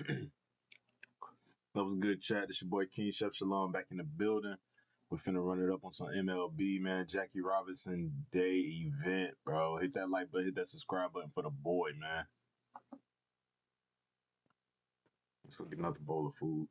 That was a good chat. This your boy King Chef Shalom back in the building. We're finna run it up on some MLB, man. Jackie Robinson Day event, bro. Hit that like button, hit that subscribe button for the boy, man. Let's go get another bowl of food.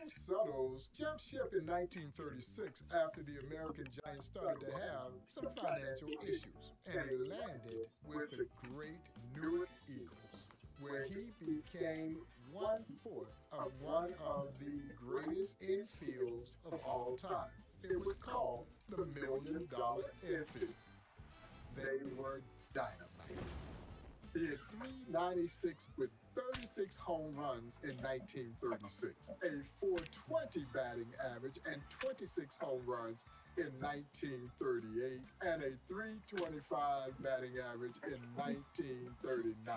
Subtles jumped ship in 1936 after the American Giants started to have some financial issues, and he landed with the great Newark Eagles, where he became one-fourth of one of the greatest infields of all time. It was called the $1 Million Infield. They were dynamite. He had 396 with 36 home runs in 1936, a .420 batting average, and 26 home runs in 1938, and a .325 batting average in 1939.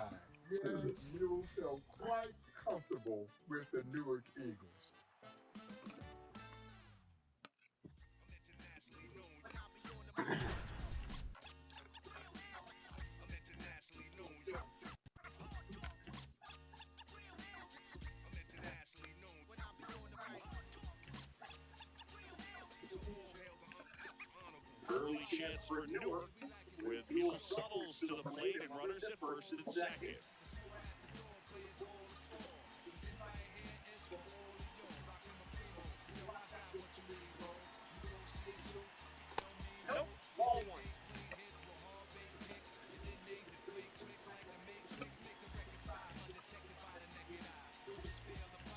Yeah, Mule felt quite comfortable with the Newark Eagles. Early chance for Newark with Mule Suttles to the plate and runners at first and second. Nope, ball one.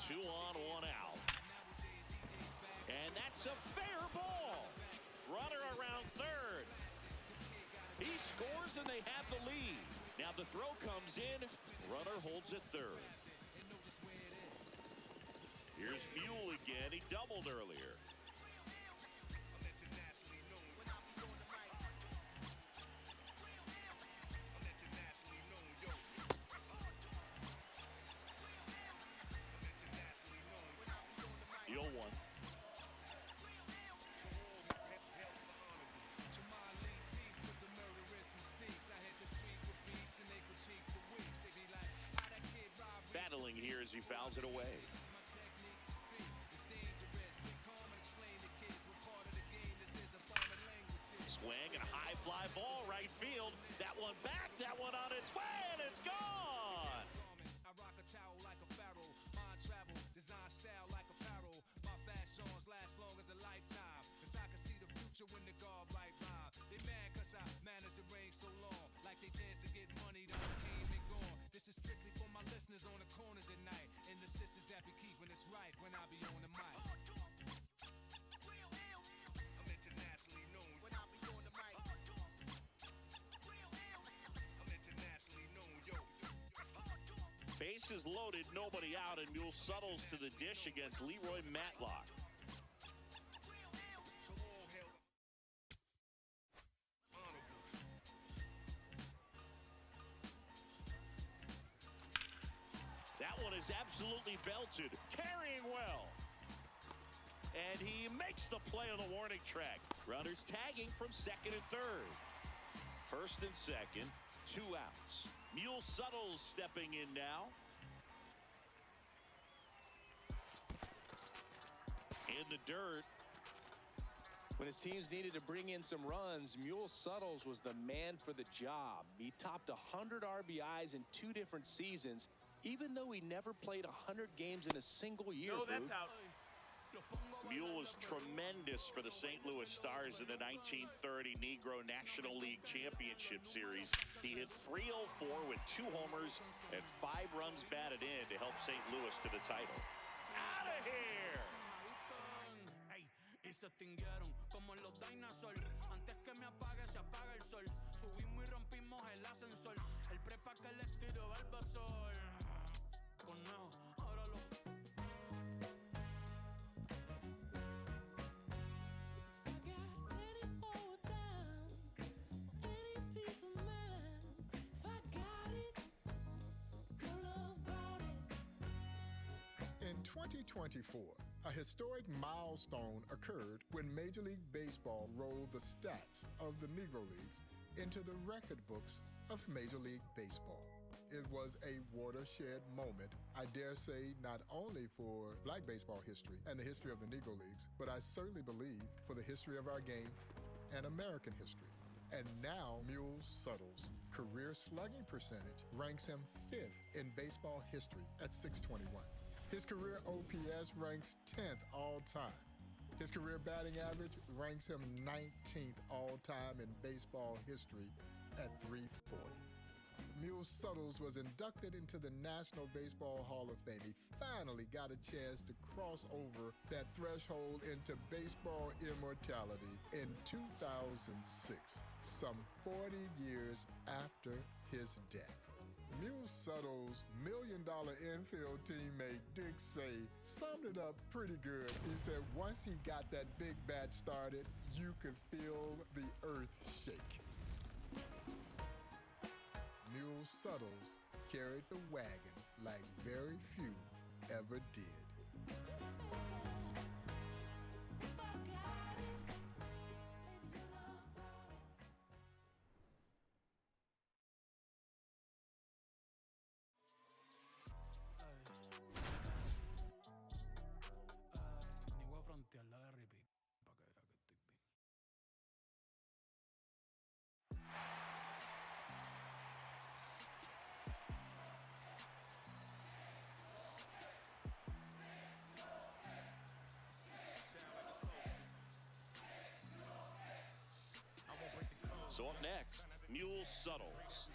2 on, 1 out. And that's a fair ball. Runner around third. He scores and they have the lead. Now the throw comes in. Runner holds at third. Here's Mule again. He doubled earlier. The 0-1. Battling here as he fouls it away. Swing and a high fly ball right field. That one back, that one on its way, and it's gone. I rock a towel like a pharaoh. Mind travel, design style like apparel. My fashions last long as a lifetime. Cause I can see the future when the guard right rhyme. They mad cause I managed to reign so long. Like they dance to get money that came and gone. This is strictly for my listeners on the corners at night. And the sisters that be keeping us right when I be on the mic. I'm internationally known when I be on the mic. I'm internationally known, yo. Bases loaded, nobody out, and Mule Suttles to the dish against Leroy Matlock. That one is absolutely belted, carrying well. And he makes the play on the warning track. Runners tagging from second and third. First and second, 2 outs. Mule Suttles stepping in now. dirt. When his teams needed to bring in some runs, Mule Suttles was the man for the job. He topped 100 RBIs in 2 different seasons, even though he never played 100 games in a single year. No, that's out. Mule was tremendous for the St. Louis Stars in the 1930 Negro National League Championship Series. He hit .304 with 2 homers and 5 runs batted in to help St. Louis to the title. Out of here! Y se extinguieron como los dinosaurs. Antes que me apague, se apaga el sol. Subimos y rompimos el ascensor. El prepa que les tiró Balbasol. Conejo, ahora lo... In 2024, a historic milestone occurred when Major League Baseball rolled the stats of the Negro Leagues into the record books of Major League Baseball. It was a watershed moment, I dare say, not only for black baseball history and the history of the Negro Leagues, but I certainly believe for the history of our game and American history. And now Mule Suttles' career slugging percentage ranks him 5th in baseball history at .621. His career OPS ranks 10th all-time. His career batting average ranks him 19th all-time in baseball history at .340. Mule Suttles was inducted into the National Baseball Hall of Fame. He finally got a chance to cross over that threshold into baseball immortality in 2006, some 40 years after his death. Mule Suttles' $1 million infield teammate Dick Say summed it up pretty good. He said once he got that big bat started, you could feel the earth shake. Mule Suttles carried the wagon like very few ever did. So up next, Mule Suttles.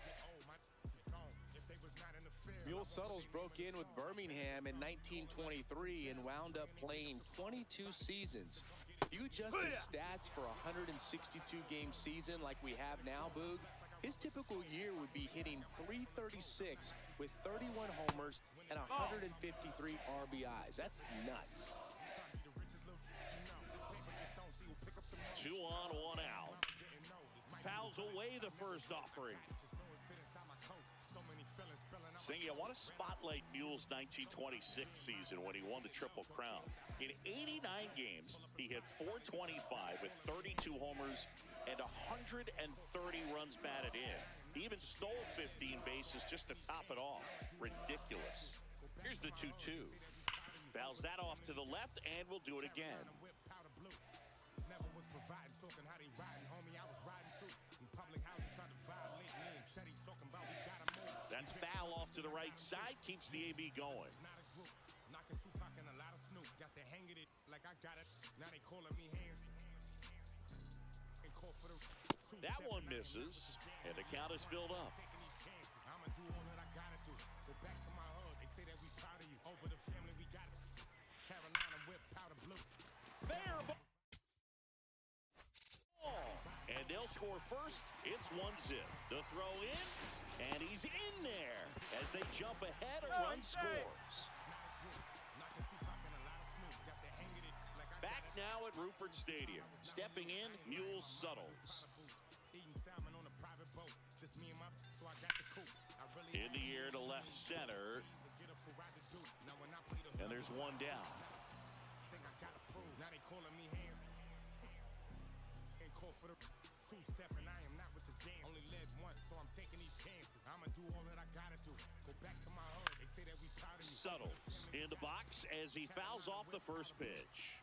Mule Suttles broke in with Birmingham in 1923 and wound up playing 22 seasons. If you adjust his stats for a 162-game season like we have now, Boog, his typical year would be hitting .336 with 31 homers and 153 RBIs. That's nuts. 2 on, 1 out. Fouls away the first offering. Singy, I want to spotlight Mule's 1926 season when he won the Triple Crown. In 89 games, he hit .425 with 32 homers and 130 runs batted in. He even stole 15 bases just to top it off. Ridiculous. Here's the 2-2. Fouls that off to the left, and we'll do it again. That's foul off to the right side, keeps the AB going. That one misses, and the count is filled up. Fair ball. And they'll score first. It's 1-0. The throw in, and he's in there as they jump ahead. A run scores. Back now at Ruppert Stadium. Stepping in, Mule Suttles. In the air to left center. And there's one down. Suttles in the box as he fouls off the first pitch.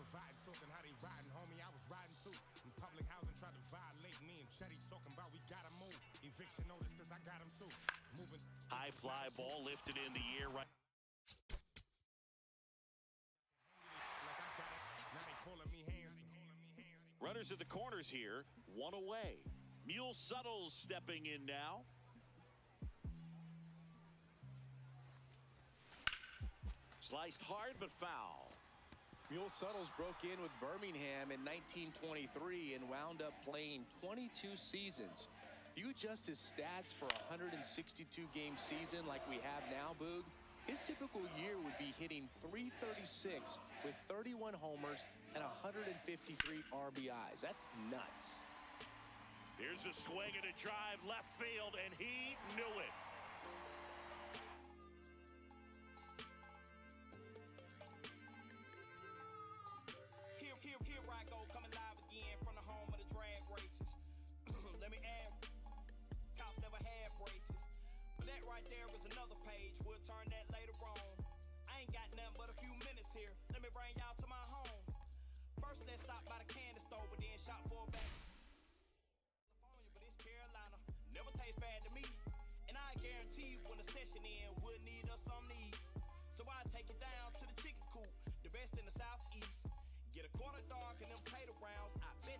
providing, talking how they riding, homie. I was riding too. In public housing, tried to violate me and Chetty talking about we gotta move. Eviction notices, I got him too. Moving. High fly ball lifted in the air right. Like I got it. Now they calling me handsome. Runners at the corners here, one away. Mule Suttles stepping in now. Sliced hard but foul. Mule Suttles broke in with Birmingham in 1923 and wound up playing 22 seasons. If you adjust his stats for a 162-game season like we have now, Boog, his typical year would be hitting .336 with 31 homers and 153 RBIs. That's nuts. Here's a swing and a drive left field, and he knew it. Here I go, coming live again from the home of the drag races. Let me add, cops never had braces. But that right there is another page. We'll turn that later on. I ain't got nothing but a few minutes here. Let me bring y'all to my home. First, let's stop by the candy store, but then shop for a bag. California, but it's Carolina. Never tastes bad to me. And I guarantee when the session in, we'll need us some need. So I take it down to the chicken coop, the best in the southeast. Get a quarter dog and them potato rounds, I bet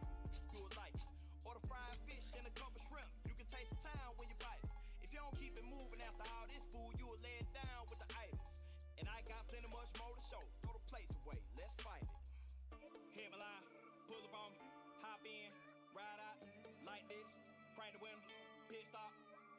you would like it. Order fried fish and a couple shrimp, you can taste the town when you bite it. If you don't keep it moving after all this food, you will lay it down with the itis. And I got plenty much more to show, throw the plates away, let's fight it. Hit my line, pull up on me, hop in, ride out, like this, crank the window, pit stop,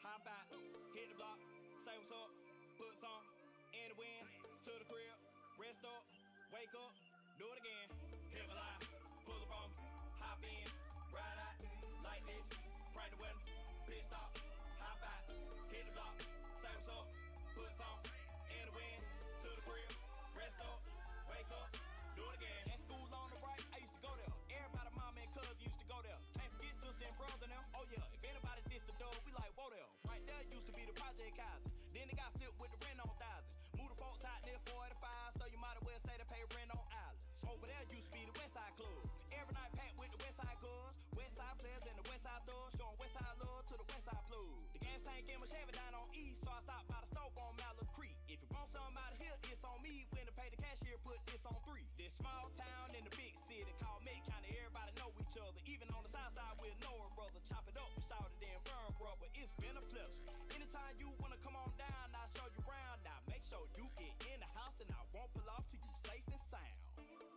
hop out, hit the block, say what's up, put some in the wind, to the crib, rest up, wake up, do it again. Hit my line, pull up on me, hop in, ride out, like this, crank the window, pit stop, hop out, hit the block, say what's up, put some in the wind, to the crib, rest up, wake up, do it again. At school on the right, I used to go there. Everybody, mama and cousin used to go there. Can't forget sister and brother now. Oh yeah, if anybody dissed the dog, we like, whoa there. Right there used to be the Project Kaiser. Then they got flipped with the rent on thousand. Move the folks out near 45, so you might as well say they pay rent on islands. Over there used to be the West Side Club. Every night packed with the West Side Cubs, West Side players and the West Side thugs, showing West Side love to the West Side plug. The gas tank getting my Chevy down on East, so I stopped by the stove on Mallard Creek. If you want something out of here, it's on me. When to pay the cashier, put this on 3. This small town in the big city called Met County, everybody know each other. Even on the south side, we'll know a brother. Chop it up and shout it in burn, brother. It's been a pleasure. Anytime you wanna come on down, I'll show you around. Now make sure you get in the house and I won't pull off till you safe and sound.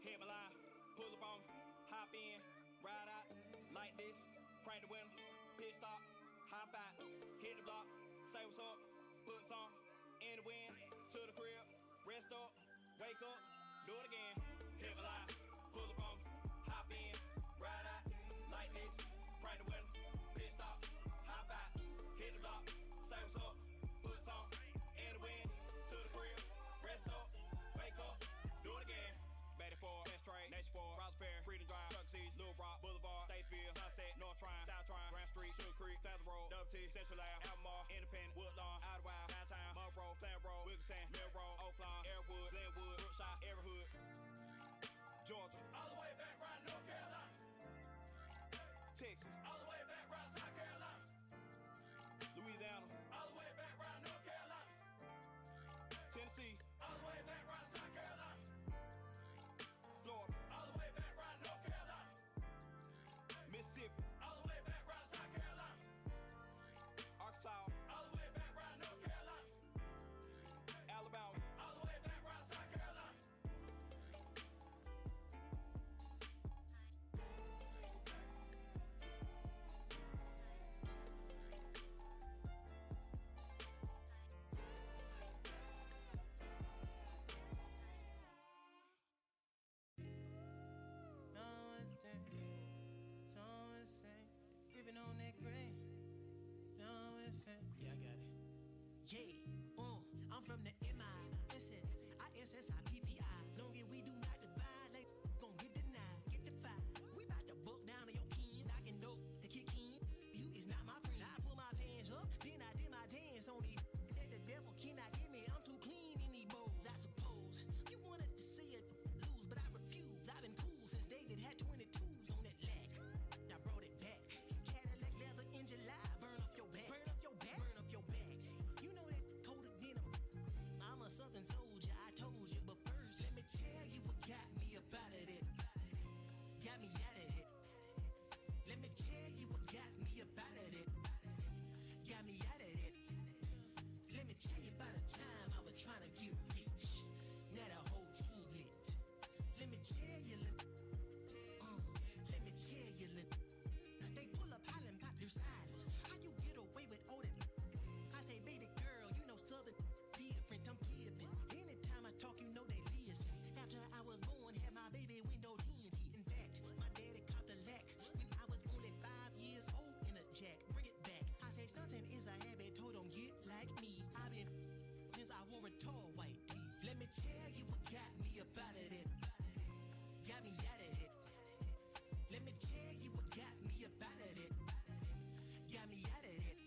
Hit my line, pull up on me, hop in, ride out, like this, crank the window, pit stop, hop out, hit the block, say what's up, put some in the wind, to the crib, rest up, wake up, do it again. Hit my line, pull up on me, hop in, ride out, like this, crank the window, pit stop, hop out, hit the block, say what's up, put some in the wind, to the crib, rest up, wake up, do it again. Betty Ford, Best Trade, Nation Ford, Rouse Fair, Freedom Drive, Chuck C's, Little Rock, Boulevard, Statesville, Sunset, North Trine, South Trine, Grand Street, Sugar Creek, Plaza Road, Double T, Central Ave, Albemarle, Independent, Woodlawn, Idlewild, Downtown, Monroe, Plant Road, Wilkinson, Mill Road, wore a tall white tee. Let me tell you what got me up out of it. Got me out of it. Let me tell you what got me up out of it. Got me out of it.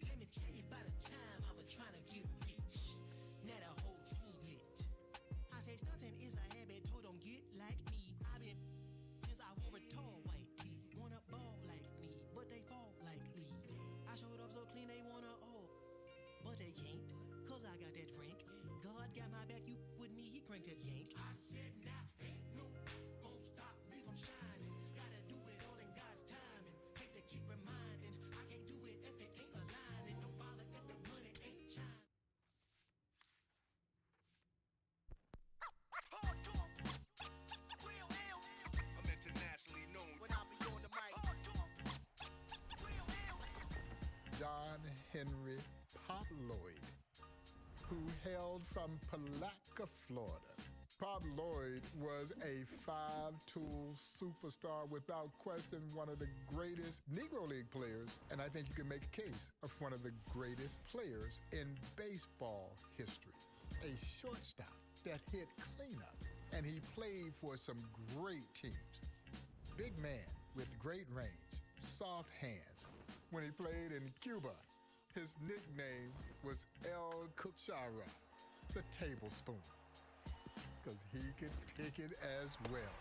Let me tell you about a time I was trying to get rich. Now the whole team lit. I say stunting is a habit, told them get like me. I've been since I wore a tall white tee. Wanna ball like me, but they fall like me. I showed up so clean they wanna all, but they can't, cause I got that frank. God got my back, you with me, he cranked that yank. I said nah, ain't no gon' stop me from shining. Gotta do it all in God's timing. Hate to keep reminding, I can't do it if it ain't aligning. No bother if the money ain't chime. I'm internationally known when I be on the mic. John Henry Pop Lloyd, who hailed from Palatka, Florida. Pop Lloyd was a five-tool superstar, without question one of the greatest Negro League players, and I think you can make a case of one of the greatest players in baseball history. A shortstop that hit cleanup, and he played for some great teams. Big man with great range, soft hands. When he played in Cuba, his nickname was El Cuchara, the tablespoon, because he could pick it as well.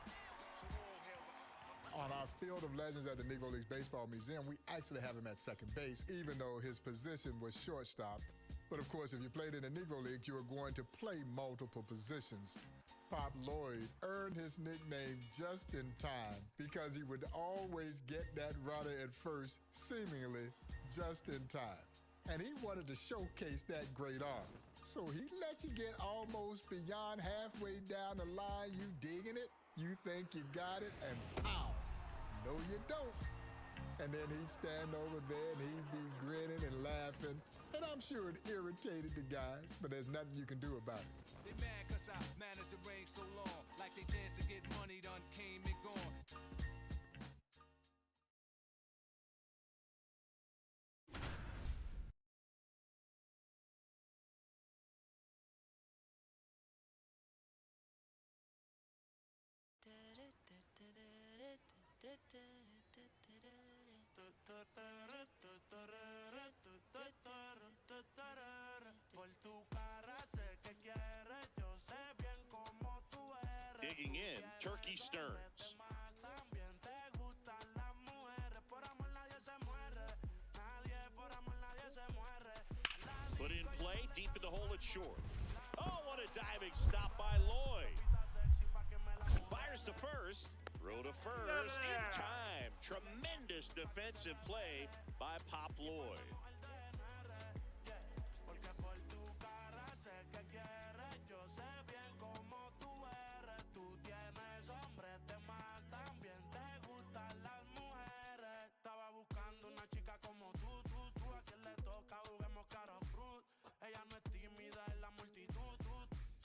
On our Field of Legends at the Negro Leagues Baseball Museum, we actually have him at second base, even though his position was shortstop. But of course, if you played in the Negro League, you were going to play multiple positions. Pop Lloyd earned his nickname just in time because he would always get that runner at first, seemingly just in time. And he wanted to showcase that great arm. So he let you get almost beyond halfway down the line, you digging it, you think you got it, and pow! No, you don't. And then he'd stand over there and he'd be grinning and laughing. And I'm sure it irritated the guys, but there's nothing you can do about it. They mad cause I managed to reign so long. Like they chance to get money done came and gone. Digging in, Turkey Stearns. Put in play, deep in the hole at short. Oh, what a diving stop by Lloyd. Fires to first, throw to first, in time. Tremendous defensive play by Pop Lloyd.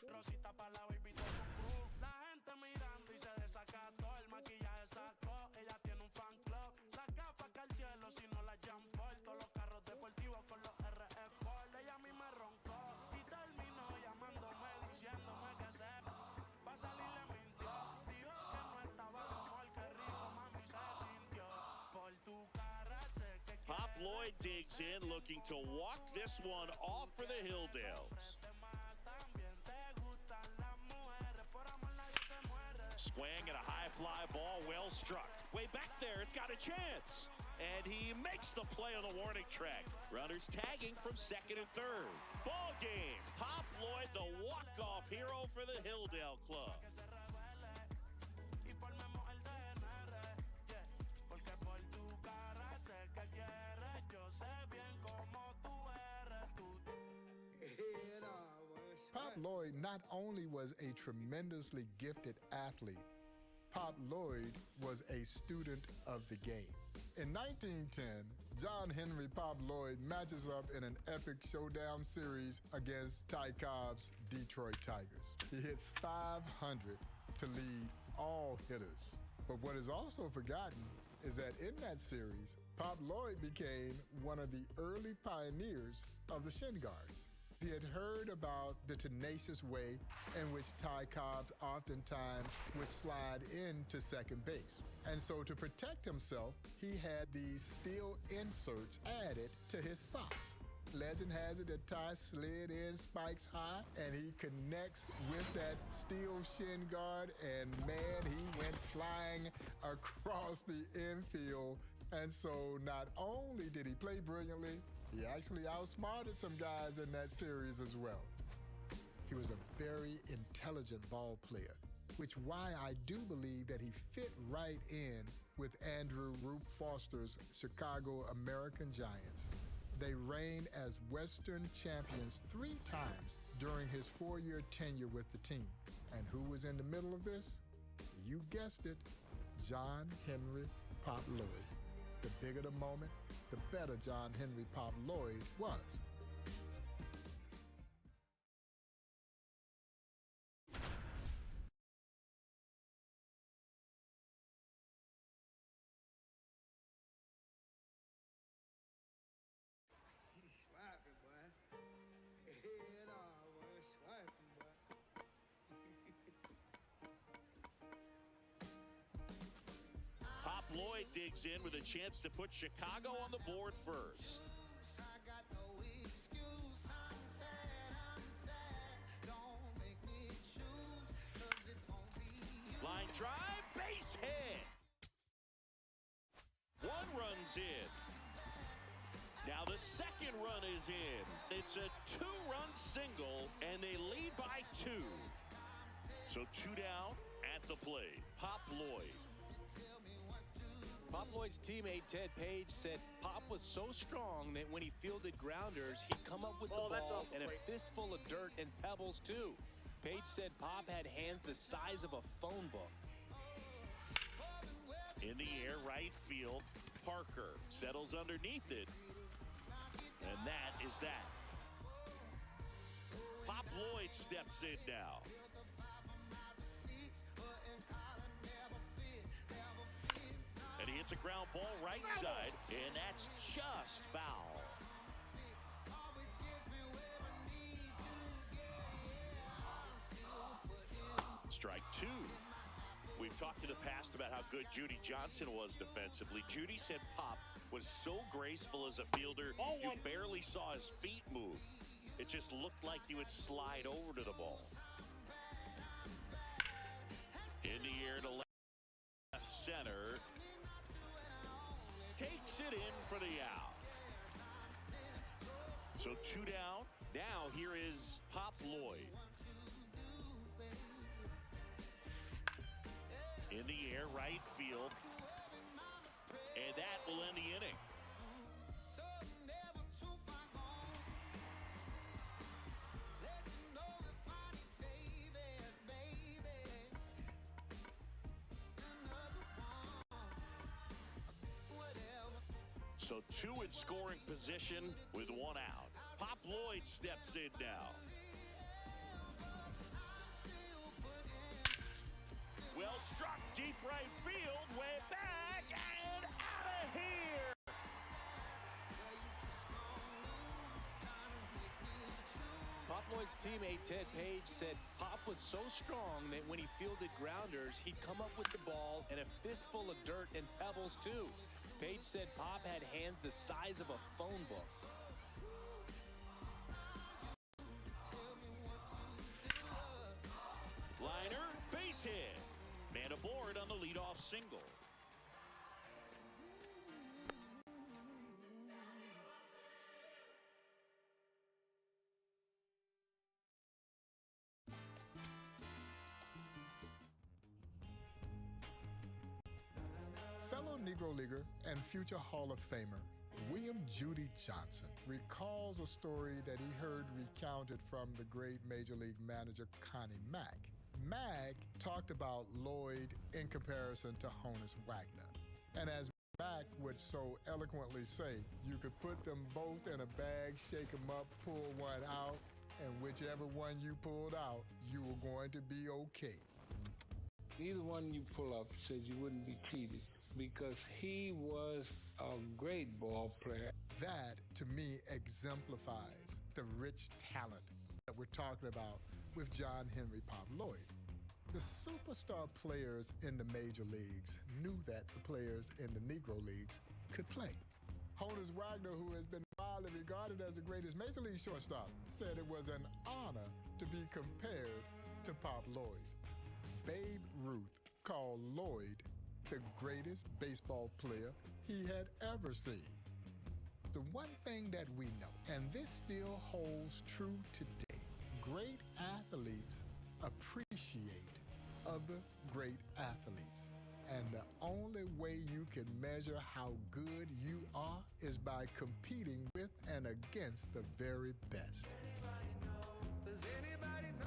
Rosita pa' la baby todo su crew. La gente mirando y se desacató. El maquillaje sacó, ella tiene un fan club. Las gafas Cartier, si no las Jean Paul. Todos los carros deportivos con los RE Sport. Ella a mí me roncó y terminó llamándome, diciéndome que se pa' salir le mintió. Dijo que no estaba de humor, que rico mami se sintió. Por tu cara sé que Pop Lloyd digs in, looking to walk this one off for the Hilldales. Swing and a high fly ball, well struck. Way back there, it's got a chance. And he makes the play on the warning track. Runners tagging from second and third. Ball game. Pop Lloyd, the walk-off hero for the Hilldale Club. Pop Lloyd not only was a tremendously gifted athlete, Pop Lloyd was a student of the game. In 1910, John Henry Pop Lloyd matches up in an epic showdown series against Ty Cobb's Detroit Tigers. He hit .500 to lead all hitters. But what is also forgotten is that in that series, Pop Lloyd became one of the early pioneers of the shin guards. He had heard about the tenacious way in which Ty Cobb oftentimes would slide into second base. And so to protect himself, he had these steel inserts added to his socks. Legend has it that Ty slid in spikes high, and he connects with that steel shin guard, and man, he went flying across the infield. And so not only did he play brilliantly, he actually outsmarted some guys in that series as well. He was a very intelligent ball player, which why I do believe that he fit right in with Andrew Rupe Foster's Chicago American Giants. They reigned as Western champions 3 times during his 4-year tenure with the team. And who was in the middle of this? You guessed it, John Henry Pop Lloyd. The bigger the moment, the better John Henry Pop Lloyd was. Lloyd digs in with a chance to put Chicago on the board first. Line drive, base hit. 1 run's in. Now the second run is in. It's a 2-run single, and they lead by 2. So 2 down at the plate. Pop Lloyd. Pop Lloyd's teammate Ted Page said Pop was so strong that when he fielded grounders, he'd come up with the ball and a fistful of dirt and pebbles too. Page said Pop had hands the size of a phone book. In the air, right field, Parker settles underneath it. And that is that. Pop Lloyd steps in now. And he hits a ground ball right side, and that's just foul. Strike 2. We've talked in the past about how good Judy Johnson was defensively. Judy said Pop was so graceful as a fielder, you barely saw his feet move. It just looked like he would slide over to the ball. In the air to left center. Takes it in for the out. So 2 down. Now here is Pop Lloyd. In the air, right field. And that will end the inning. So 2 in scoring position with 1 out. Pop Lloyd steps in now. Well struck deep right field, way back and out of here. Pop Lloyd's teammate Ted Page said Pop was so strong that when he fielded grounders, he'd come up with the ball and a fistful of dirt and pebbles too. Page said Pop had hands the size of a phone book. Liner, base hit. Man aboard on the leadoff single. Fellow Negro Leaguer and future Hall of Famer William Judy Johnson recalls a story that he heard recounted from the great Major League manager Connie Mack. Mack talked about Lloyd in comparison to Honus Wagner. And as Mack would so eloquently say, you could put them both in a bag, shake them up, pull one out, and whichever one you pulled out, you were going to be okay. Either one you pull up says you wouldn't be cheated, because he was a great ball player. That, to me, exemplifies the rich talent that we're talking about with John Henry Pop Lloyd. The superstar players in the major leagues knew that the players in the Negro leagues could play. Honus Wagner, who has been widely regarded as the greatest major league shortstop, said it was an honor to be compared to Pop Lloyd. Babe Ruth called Lloyd the greatest baseball player he had ever seen. The one thing that we know, and this still holds true today, great athletes appreciate other great athletes. And the only way you can measure how good you are is by competing with and against the very best. Does anybody know?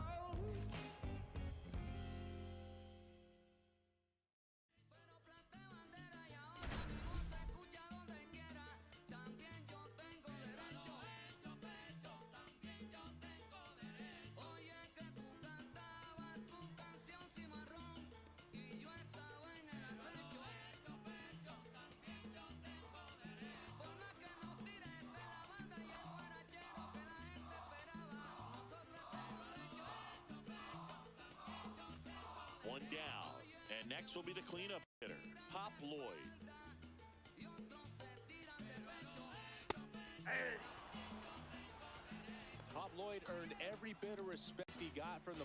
One down, and next will be the cleanup hitter, Pop Lloyd. Pop Lloyd earned every bit of respect he got from the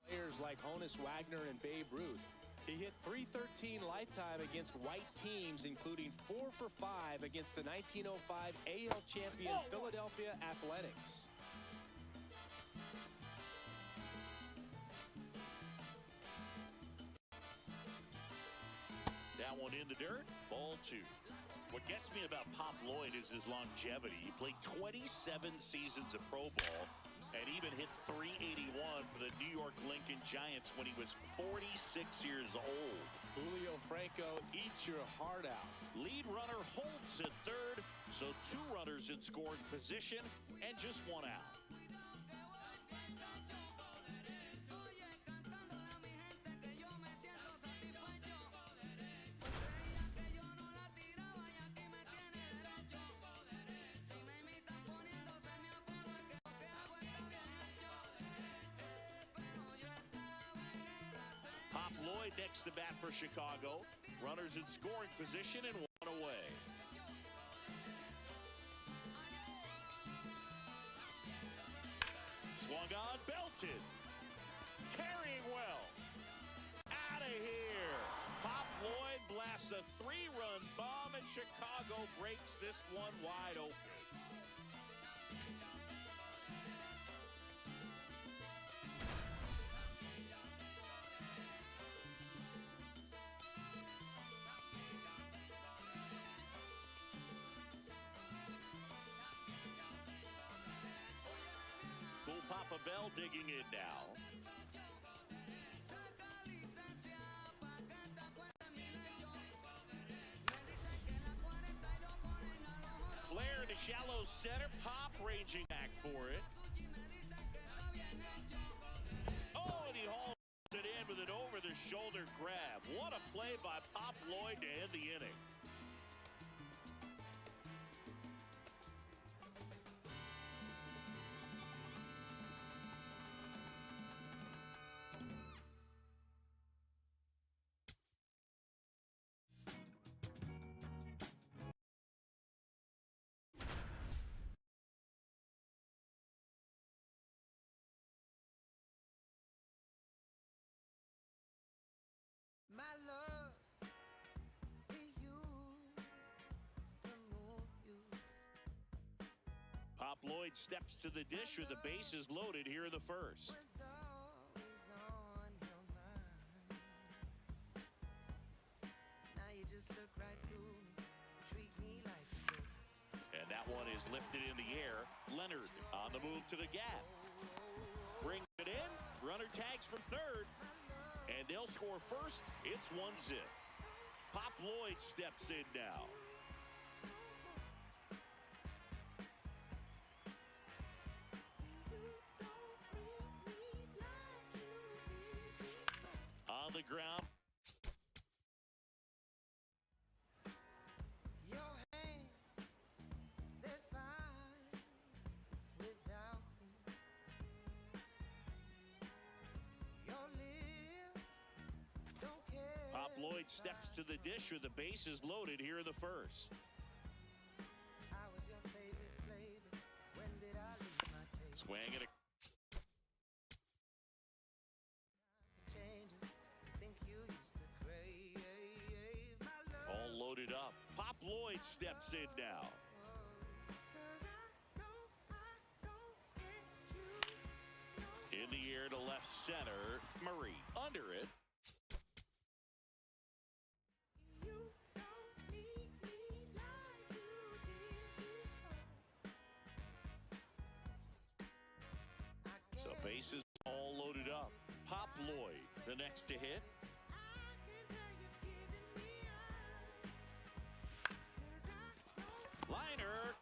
players like Honus Wagner and Babe Ruth. He hit .313 lifetime against white teams, including 4 for 5 against the 1905 AL champion Philadelphia Athletics. That one in the dirt, ball 2. What gets me about Pop Lloyd is his longevity. He played 27 seasons of Pro Ball and even hit .381 for the New York Lincoln Giants when he was 46 years old. Julio Franco eats your heart out. Lead runner holds at third, so 2 runners in scoring position and just 1 out. Pop Lloyd next to bat for Chicago. Runners in scoring position and 1 away. Swung on, belted. Carrying well. Out of here. Pop Lloyd blasts a 3-run bomb, and Chicago breaks this one wide open. Papa Bell digging in now. Flare to shallow center. Pop ranging back for it. Oh, and he hauls it in with an over-the-shoulder grab. What a play by Pop Lloyd to end the inning. My love, we used to move you. Pop Lloyd steps to the dish with the bases loaded here in the first. Was always on your mind. Now you just look right through me, treat me like a ghost. And that one is lifted in the air. Leonard on the move to the gap. Brings it in. Runner tags from third. And they'll score first. It's 1-0. Pop Lloyd steps in now. On the ground. Your hands, they find Lloyd steps to the dish with the bases loaded here in the first. Swing and a all loaded up. Pop Lloyd steps in now. In the air to left center. Murray under it. So bases all loaded up. Pop Lloyd, the next to hit. Liner.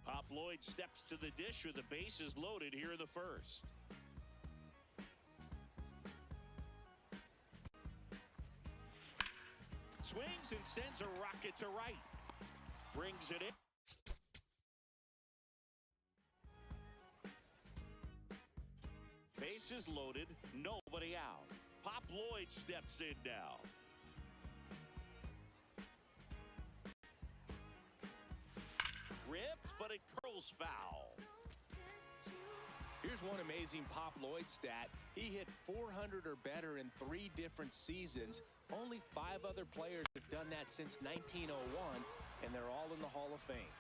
Pop Lloyd steps to the dish with the bases loaded here in the first. Swings and sends a rocket to right. Brings it in. Bases loaded, nobody out. Pop Lloyd steps in now. Ripped, but it curls foul. Here's one amazing Pop Lloyd stat. He hit 400 or better in 3 different seasons. Only 5 other players have done that since 1901, and they're all in the Hall of Fame.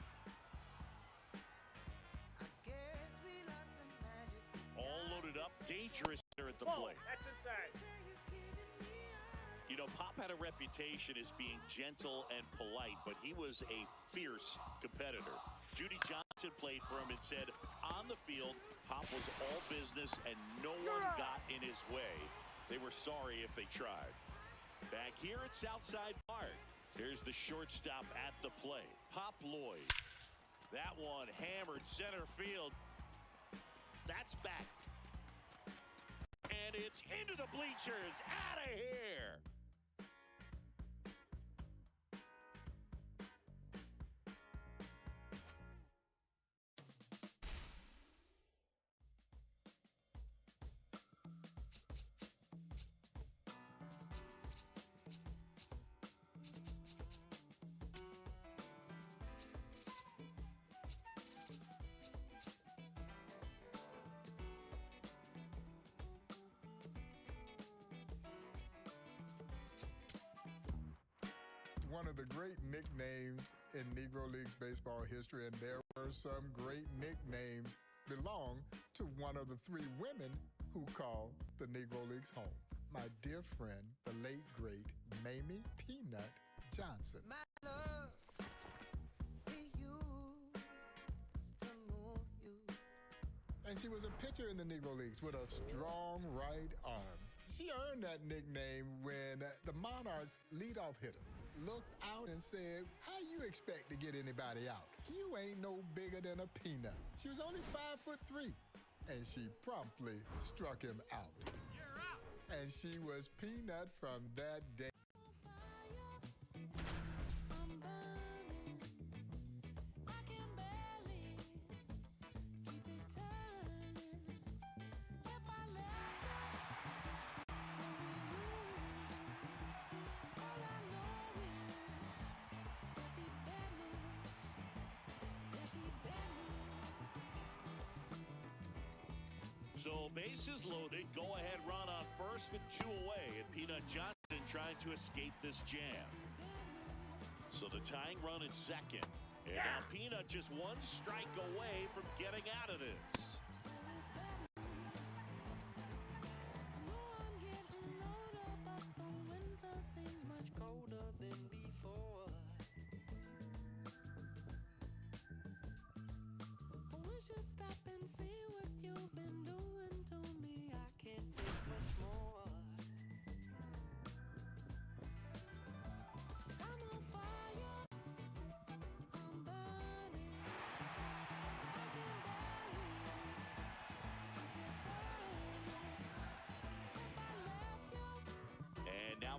All loaded up, dangerous there at the plate. That's inside. You know, Pop had a reputation as being gentle and polite, but he was a fierce competitor. Judy Johnson played for him and said, on the field, Pop was all business and no one got in his way. They were sorry if they tried. Back here at Southside Park, here's the shortstop at the plate, Pop Lloyd. That one hammered center field. That's back. And it's into the bleachers. Out of here. One of the great nicknames in Negro Leagues baseball history, and there were some great nicknames, belong to one of the 3 women who called the Negro Leagues home. My dear friend, the late, great Mamie Peanut Johnson. My love, we used to move you. And she was a pitcher in the Negro Leagues with a strong right arm. She earned that nickname when the Monarchs' leadoff hitter looked out and said, how you expect to get anybody out? You ain't no bigger than a peanut. She was only 5'3", and she promptly struck him out. You're out. And she was Peanut from that day. So bases loaded, go ahead run on first with 2 away, and Peanut Johnson trying to escape this jam. So the tying run is second, and now Peanut just 1 strike away from getting out of this.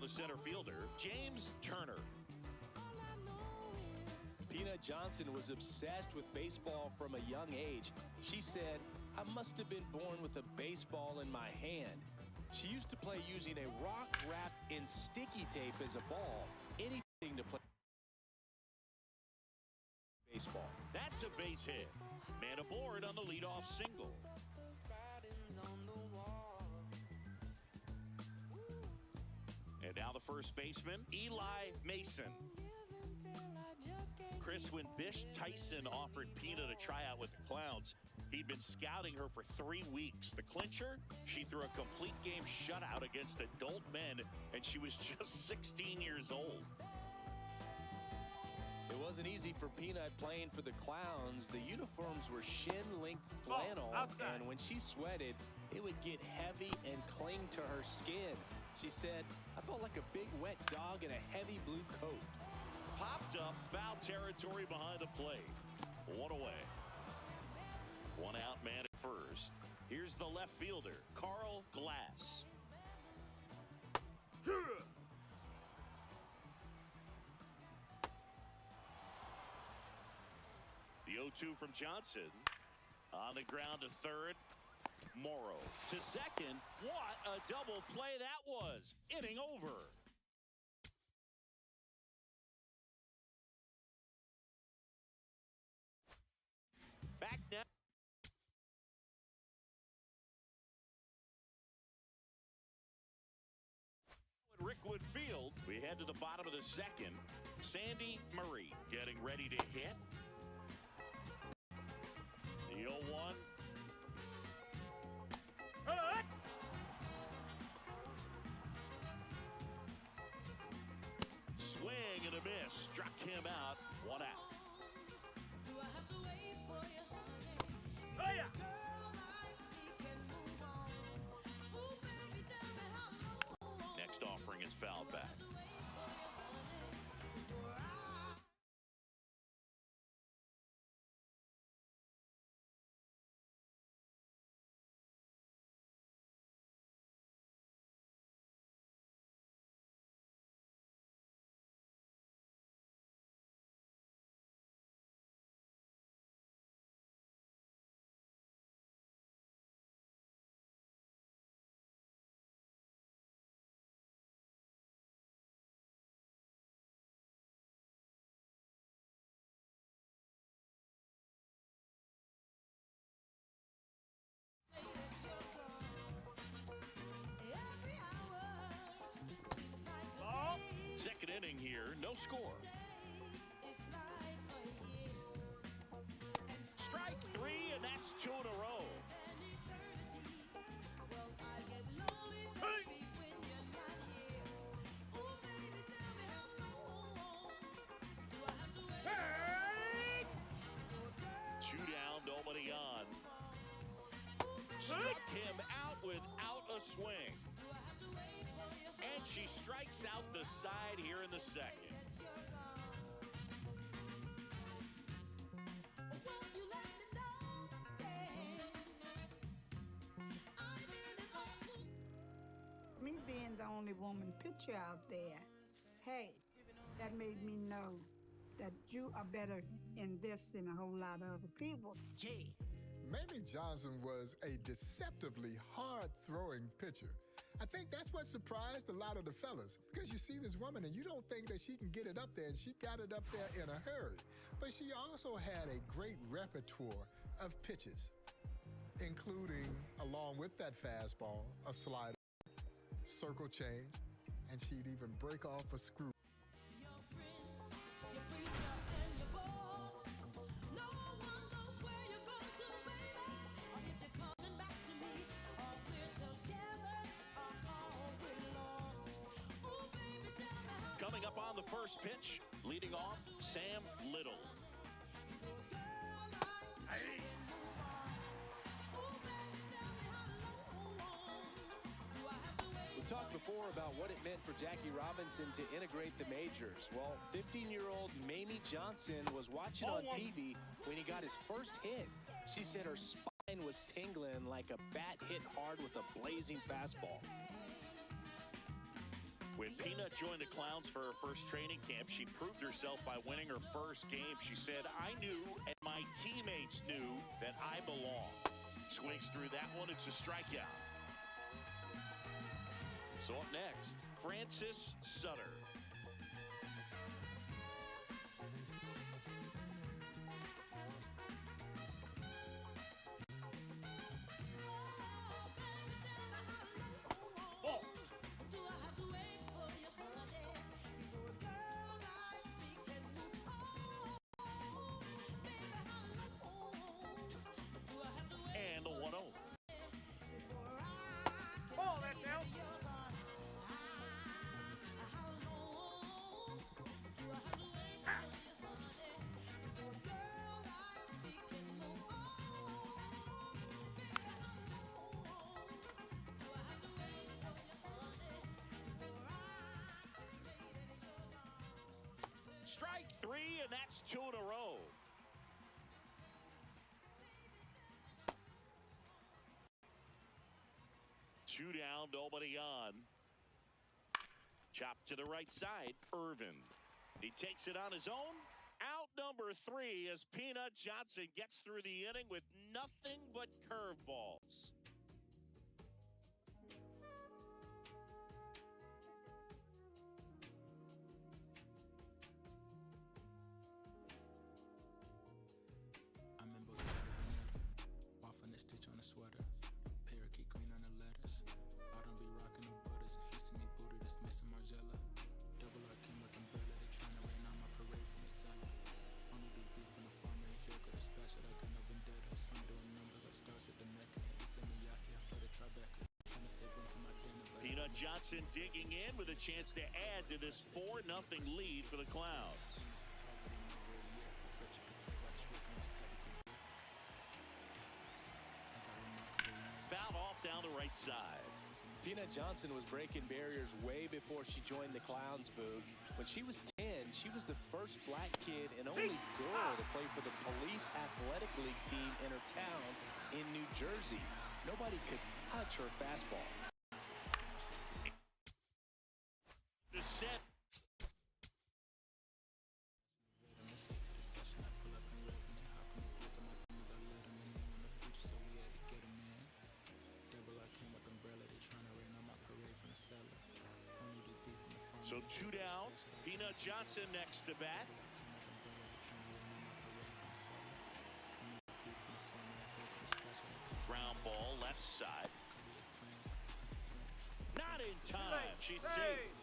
The center fielder, James Turner. Peanut Johnson was obsessed with baseball from a young age. She said, I must have been born with a baseball in my hand. She used to play using a rock wrapped in sticky tape as a ball. Anything to play baseball. That's a base hit. Man aboard on the leadoff single. And now the first baseman, Eli Mason. Chris, when Bish Tyson offered Pina to try out with the Clowns, he'd been scouting her for 3 weeks. The clincher, she threw a complete game shutout against adult men, and she was just 16 years old. It wasn't easy for Peanut playing for the Clowns. The uniforms were shin-length flannel, and when she sweated, it would get heavy and cling to her skin. She said, I felt like a big wet dog in a heavy blue coat. Popped up, foul territory behind the plate. One away. One out man at first. Here's the left fielder, Carl Glass. The 0-2 from Johnson. On the ground to third. Morrow to second. What a double play that was. Inning over. Back now. At Rickwood Field, we head to the bottom of the second. Sandy Murray getting ready to hit. The 0-1. Swing and a miss. Struck him out. One out. Next offering is fouled back. Second inning here, no score. Strike three, and that's 2 in a row. Two down, nobody on. Struck him out without a swing. And she strikes out the side here in the second. Me being the only woman pitcher out there, hey, that made me know that you are better in this than a whole lot of other people. Yeah. Mamie Johnson was a deceptively hard-throwing pitcher. I think that's what surprised a lot of the fellas, because you see this woman and you don't think that she can get it up there, and she got it up there in a hurry. But she also had a great repertoire of pitches, including, along with that fastball, a slider, circle change, and she'd even break off a screw. Coming up on the first pitch, leading off, Sam Little. We talked before about what it meant for Jackie Robinson to integrate the majors. Well, 15-year-old Mamie Johnson was watching on TV when he got his first hit. She said her spine was tingling like a bat hit hard with a blazing fastball. When Peanut joined the Clowns for her first training camp, she proved herself by winning her first game. She said, I knew and my teammates knew that I belonged. Swings through that one. It's a strikeout. So up next, Francis Sutter. And a 1-0. Oh, that's out. Strike three, and that's 2 in a row. Two down, nobody on. Chop to the right side, Irvin. He takes it on his own. Out number 3 as Peanut Johnson gets through the inning with nothing but curveballs. I'm in both waffle and stitch on the sweater, parakeet green on the letters. I don't be rocking no butters. If you see me booted, it's Mason Margiela. Double R came with umbrella. They tryna rain on my parade from the cellar. Only do beef from the farmer and yoga. The splash that I got no vendettas. I'm doing numbers like stars at the Mecca. It's a Miyake, I feel the Tribeca. Tryna save room for my dinner. Peanut Johnson digging in with a chance to add to this 4-0 lead for the Clouds. Fouled off down the right side. Peanut Johnson was breaking barriers way before she joined the Clowns, Boog. When she was 10, she was the first black kid and only girl to play for the Police Athletic League team in her town in New Jersey. Nobody could touch her fastball. The set. So 2 down. Peanut Johnson next to bat. Ground ball left side. Not in time. She's safe.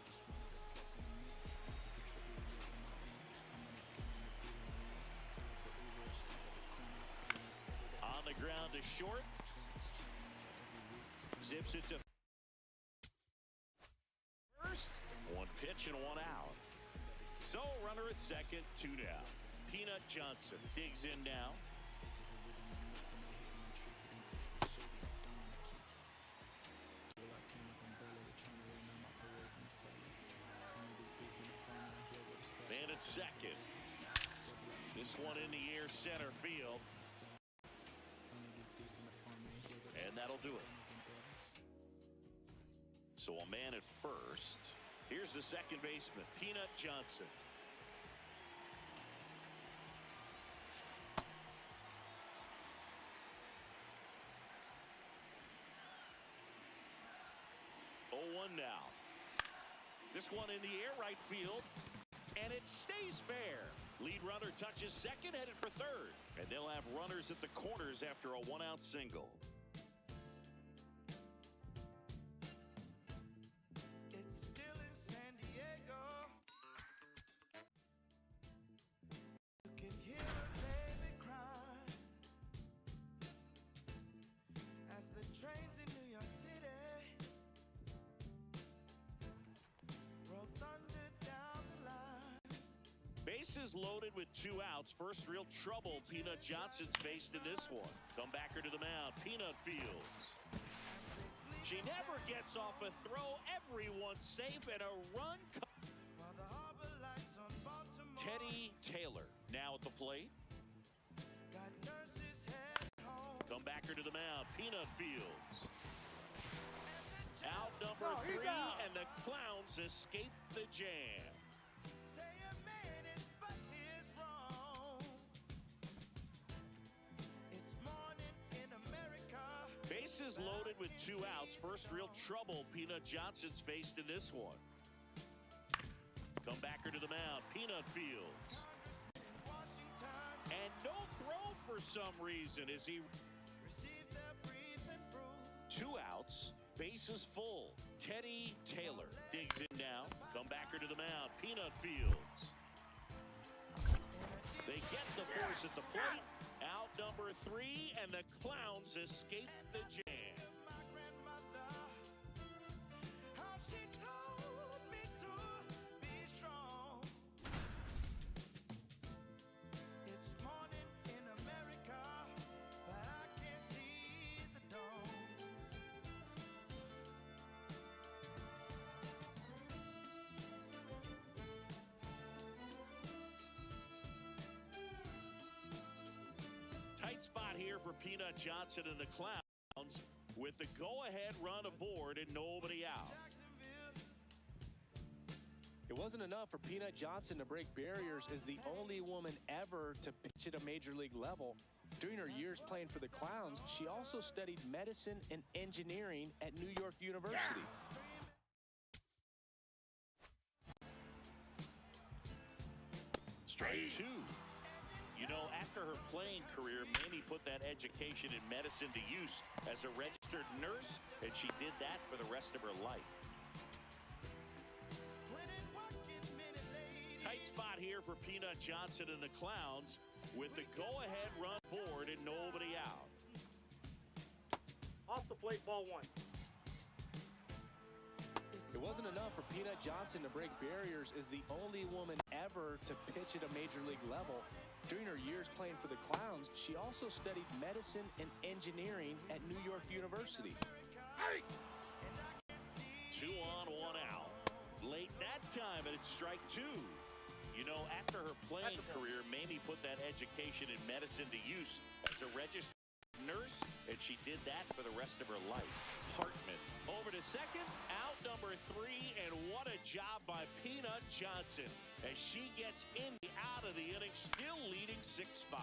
On the ground to short. Zips it to first. 1 pitch and 1 out. So runner at second, 2 down. Peanut Johnson digs in now. And at second. This one in the air center field. And that'll do it. So a man at first. Here's the second baseman, Peanut Johnson. Oh, 1 now. This one in the air right field. And it stays fair. Lead runner touches second, headed for third. And they'll have runners at the corners after a 1-out single. Bases loaded with 2 outs. First real trouble Peanut Johnson's faced in this one. Comebacker to the mound. Peanut fields. She never gets off a throw. Everyone's safe and a run. Teddy Taylor now at the plate. Comebacker to the mound. Peanut fields. Out number 3, and the Clowns escape the jam. Bases loaded with 2 outs. First real trouble Peanut Johnson's faced in this one. Comebacker to the mound. Peanut fields. And no throw for some reason as he... 2 outs. Bases full. Teddy Taylor digs in now. Comebacker to the mound. Peanut fields. They get the force at the plate. Out number 3, and the Clowns escape the jam. Tight spot here for Peanut Johnson and the Clowns with the go-ahead run aboard and nobody out. It wasn't enough for Peanut Johnson to break barriers as the only woman ever to pitch at a major league level. During her years playing for the Clowns, she also studied medicine and engineering at New York University. Strike 2. You know, after her playing career, Mamie put that education in medicine to use as a registered nurse, and she did that for the rest of her life. Tight spot here for Peanut Johnson and the Clowns with the go-ahead run board and nobody out. Off the plate, ball 1. It wasn't enough for Peanut Johnson to break barriers as the only woman ever to pitch at a major league level. During her years playing for the Clowns, she also studied medicine and engineering at New York University. 2 on, 1 out. Late that time, and it's strike 2. You know, after her playing career, Mamie put that education in medicine to use as a registered nurse, and she did that for the rest of her life. Hartman over to second, out number 3, and what a job by Peanut Johnson as she gets in out of the inning, still leading 6-5.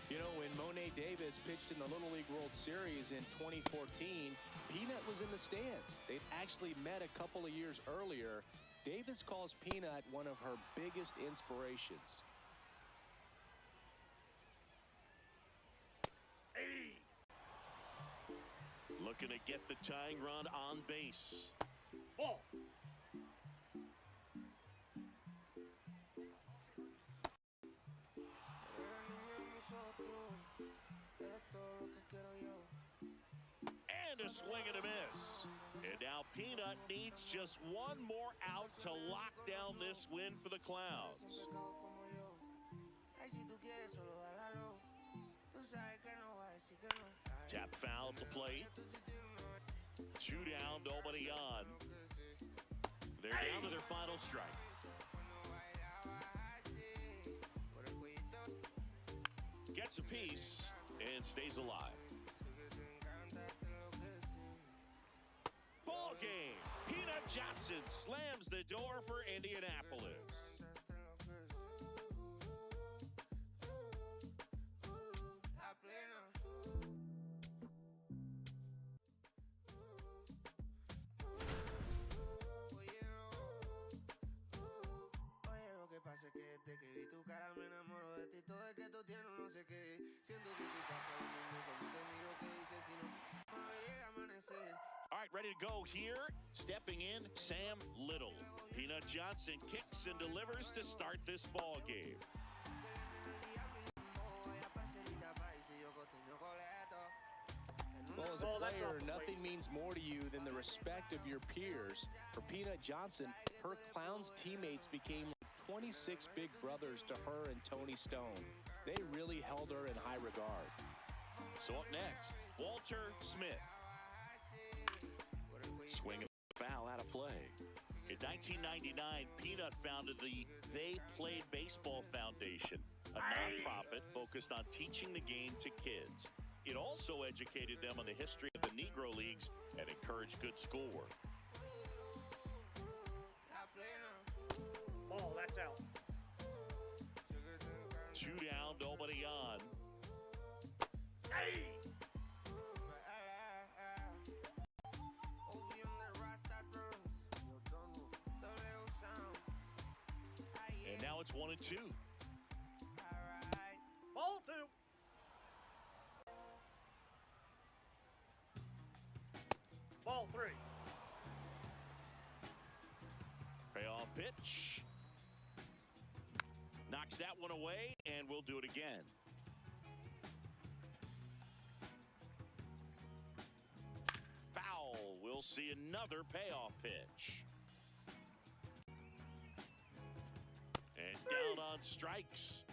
You know, when Monet Davis pitched in the Little League World Series in 2014, Peanut was in the stands. They'd actually met a couple of years earlier. Davis calls Peanut one of her biggest inspirations. Looking to get the tying run on base. Ball. And a swing and a miss. And now Peanut needs just one more out to lock down this win for the Clowns. Tap foul at the plate. 2 down, nobody on. They're down to their final strike. Gets a piece and stays alive. Ball game. Peanut Johnson slams the door for Indianapolis. All right, ready to go here. Stepping in, Sam Little. Peanut Johnson kicks and delivers to start this ball game. Well, as a player, nothing means more to you than the respect of your peers. For Peanut Johnson, her Clowns teammates became 26 big brothers to her and Tony Stone. They really held her in high regard. So up next, Walter Smith. Swing and foul out of play. In 1999, Peanut founded the They Played Baseball Foundation, a nonprofit focused on teaching the game to kids. It also educated them on the history of the Negro Leagues and encouraged good schoolwork. Ball, that's out. 2 down, nobody on. 1-2. Ball 2. Ball 3. Payoff pitch. Knocks that one away, and we'll do it again. Foul. We'll see another payoff pitch. And down on strikes.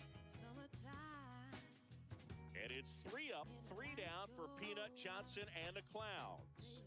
And it's 3 up, 3 down for Peanut, Johnson, and the Clowns.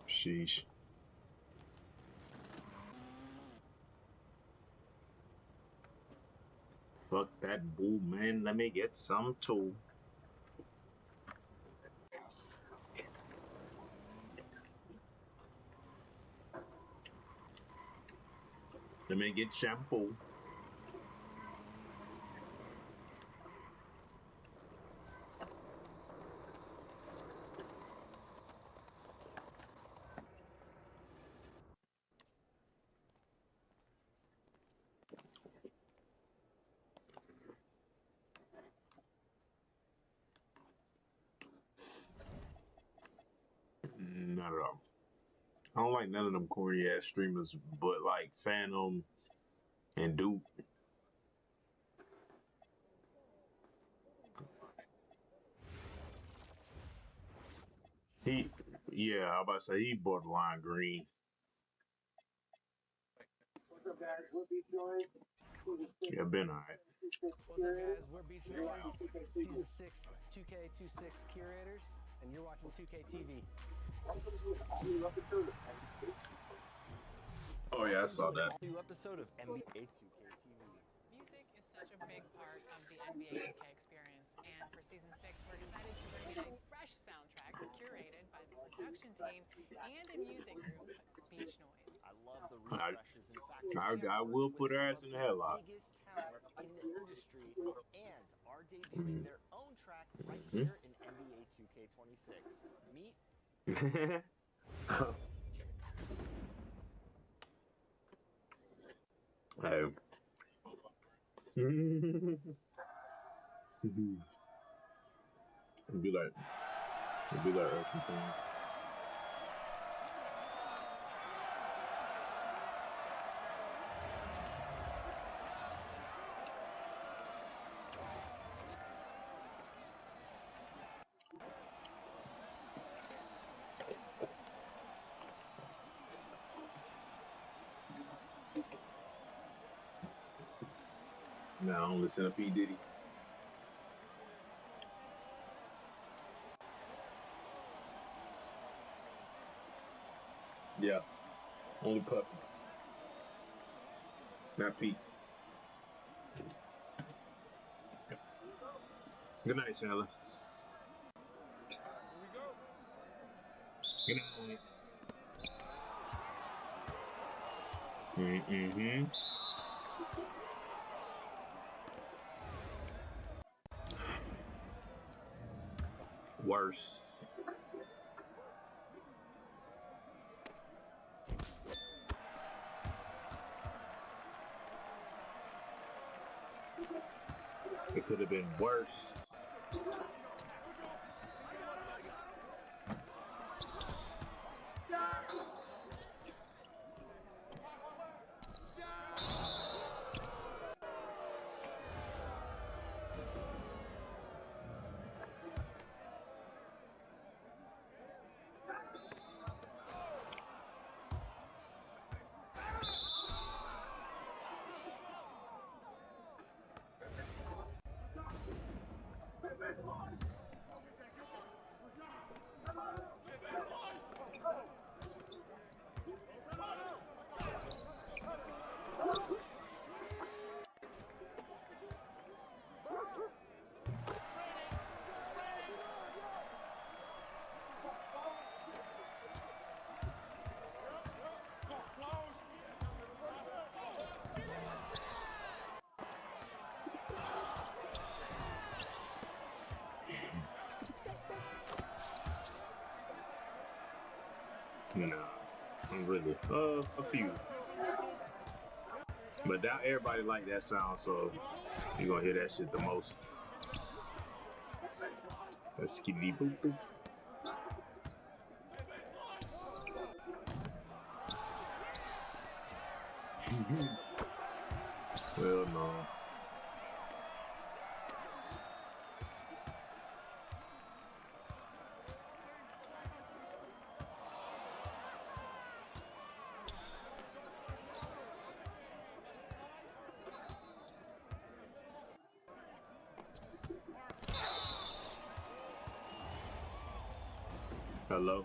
Sheesh. Fuck that bull, man. Let me get some too. Let me get shampoo. of them. I don't like none of them corny ass streamers, but like Phantom and Duke. Yeah, I was about to say he borderline green. What's up, guys? We're Beach Noise. Yeah, been alright. What's up, guys? We're Beach Noise, Season 6 2K26 Curators, and you're watching 2K TV. Oh yeah, I saw that. New episode of NBA 2K TV. Music is such a big part of the NBA 2K experience, and for Season 6, we're excited to bring in a fresh soundtrack curated by the production team and a music group, Beach Noise. I love the refreshes. In fact, I will put her ass in the headlock. Biggest talent in the industry and are debuting their own track right here in NBA 2K26. Meet Hey. It'd be like or something. No, I don't listen to P. Diddy. Yeah, only Puppy. Not Pete. Good night, Chandler. Good night. Mm-hmm. Worse. It could have been worse. Nah, I'm really a few, but not everybody like that sound, so you're gonna hear that shit the most. That's skitty boop boop. Well, no. Hello?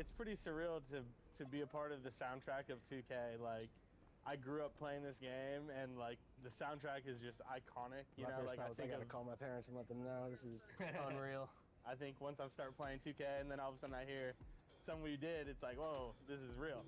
it's pretty surreal to be a part of the soundtrack of 2K. Like, I grew up playing this game, and like the soundtrack is just iconic. You my know, first like thought was I gotta call my parents and let them know this is unreal. I think once I start playing 2K, and then all of a sudden I hear something we did, it's like, whoa, this is real.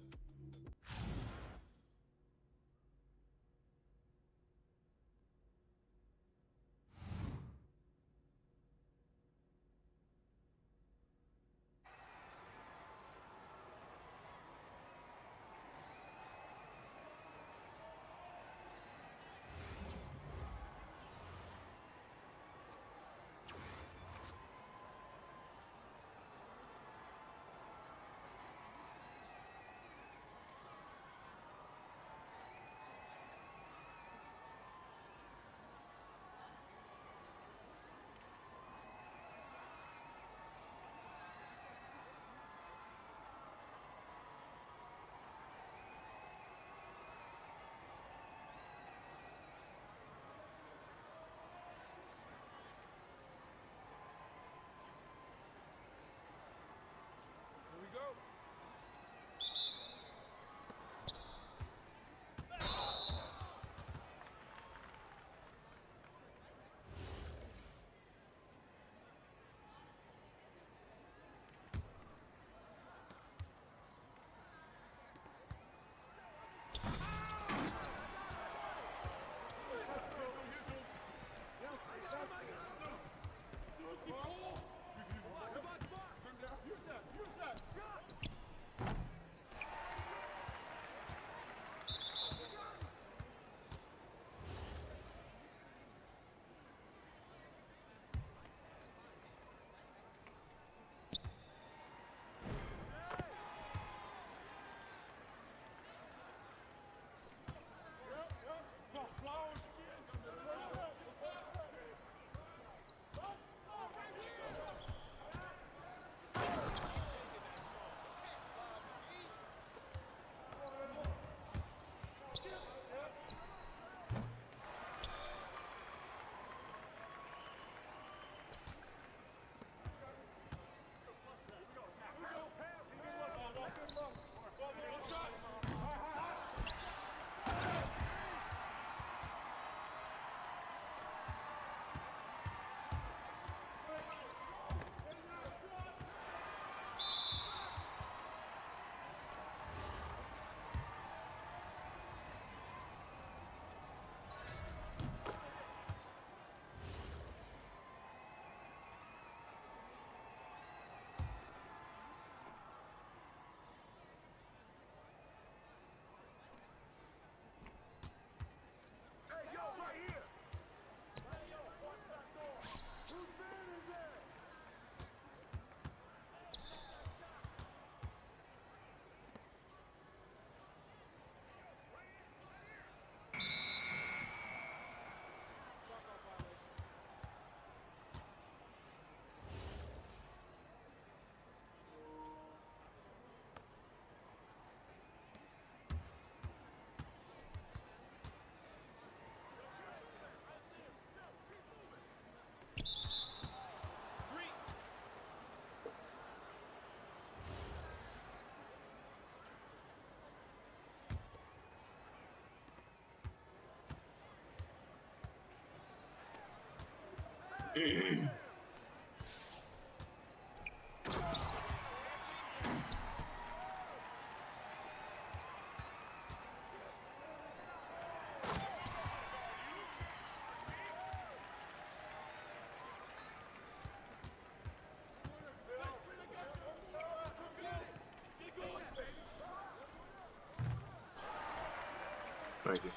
Thank you.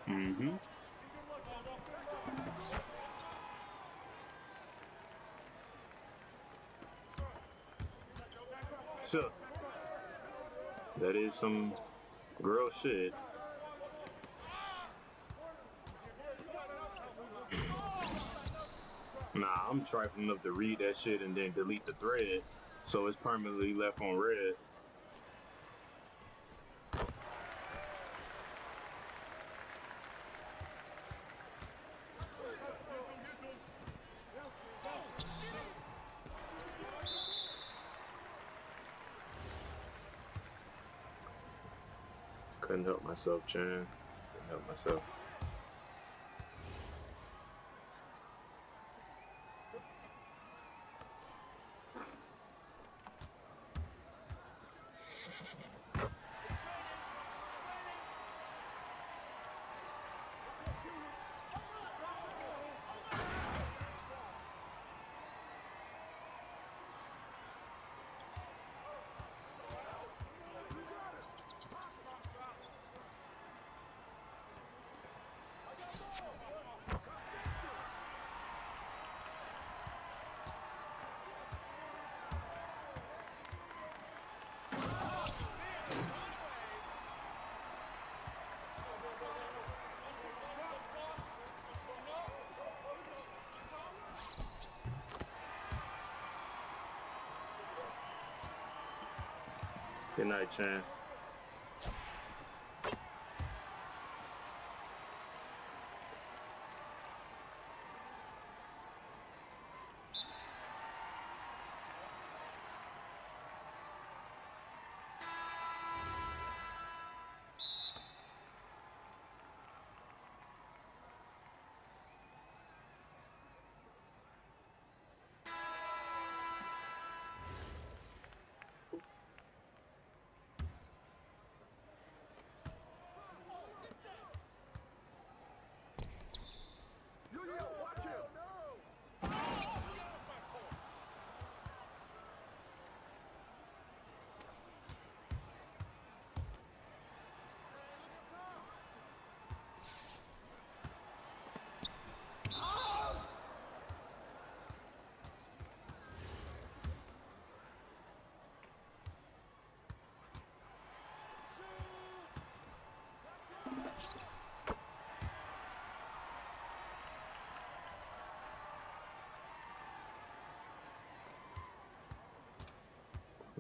Mm-hmm. So, that is some girl shit. Nah, I'm trifling enough to read that shit and then delete the thread, so it's permanently left on red. Couldn't help myself, Chan. Couldn't help myself. Good night, Chan.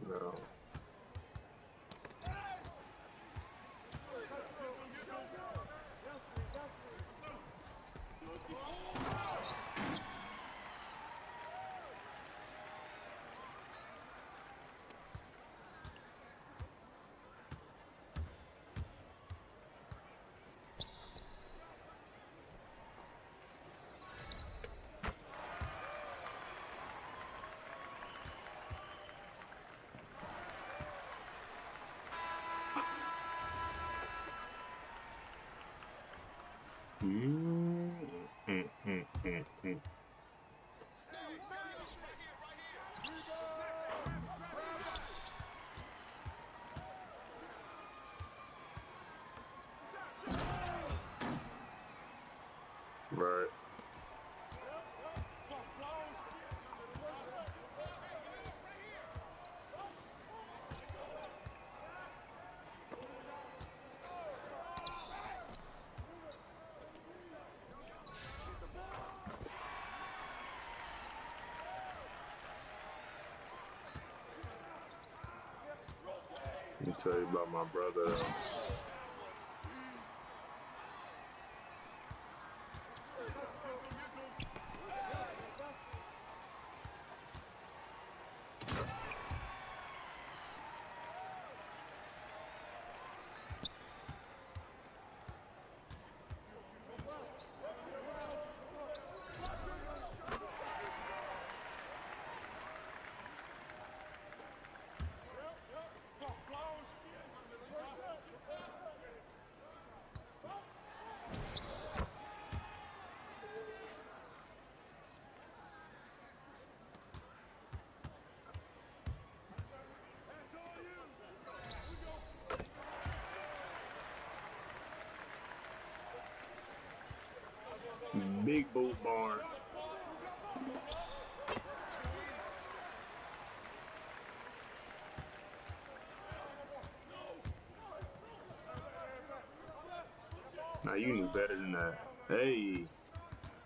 No. Right. Let me tell you about my brother. Big boot barn. Now you knew better than that. Hey,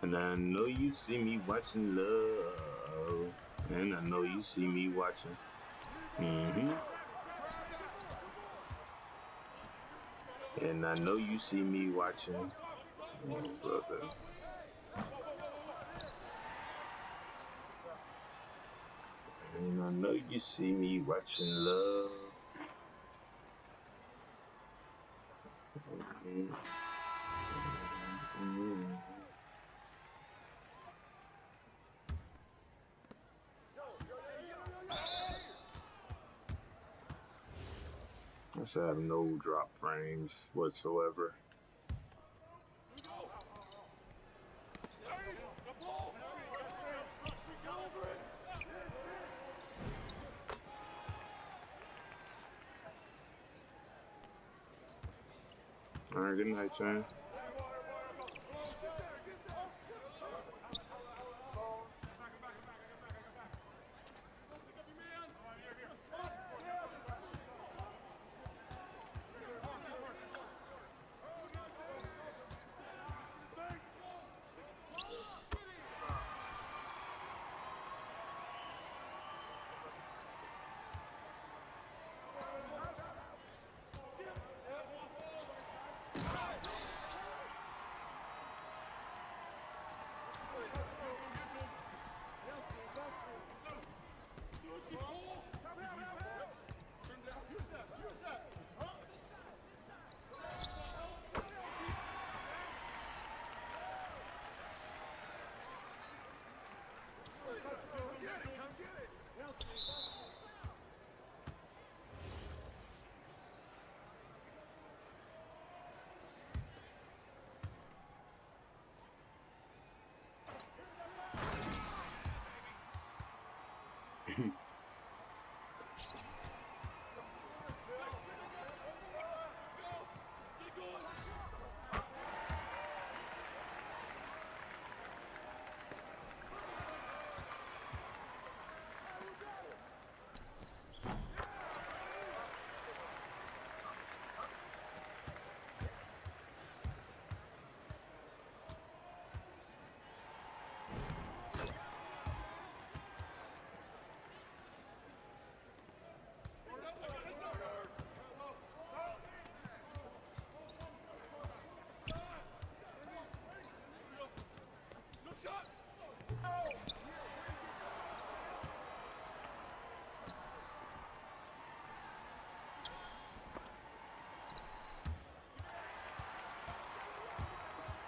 and I know you see me watching love, and I know you see me watching. And I know you see me watching. Oh, brother. And I know you see me watching love. I should have no drop frames whatsoever. All right, good night, Shane.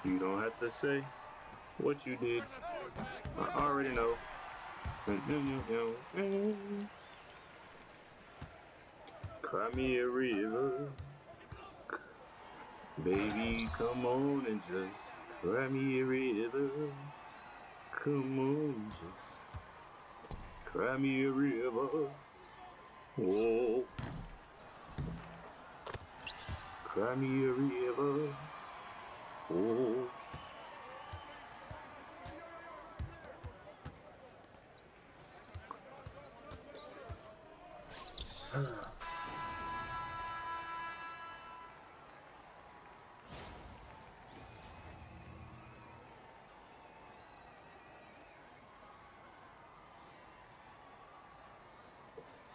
You don't have to say what you did. I already know. Cry me a river. Baby, come on and just cry me a river. Come on, just cry me a river. Whoa. Cry me a river. Oh.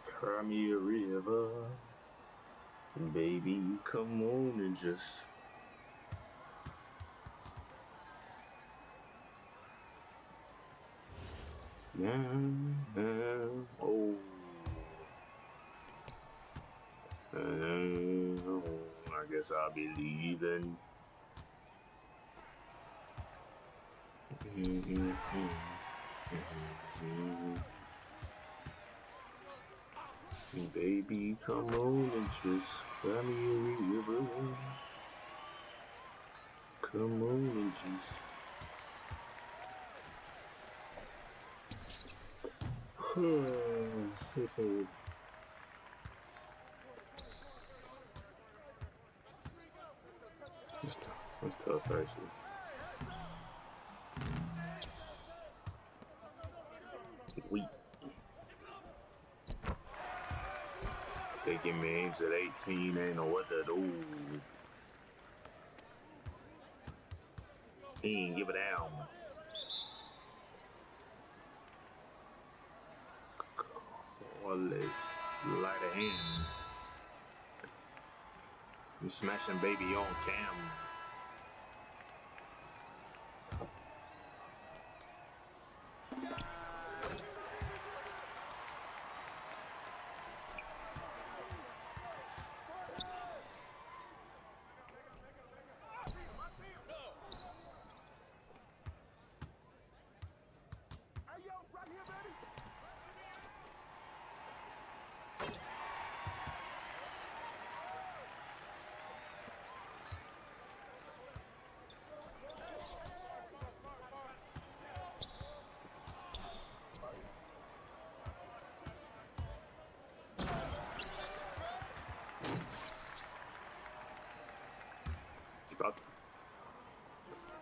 Cry me a river. Baby, come on and just oh. I guess I'll be leaving. Baby, come on and just cry me a river. Come on and just That's tough, actually. Weak. Taking names at 18, ain't know what to do. He ain't give it down. Let's light a hand. I'm smashing baby on cam.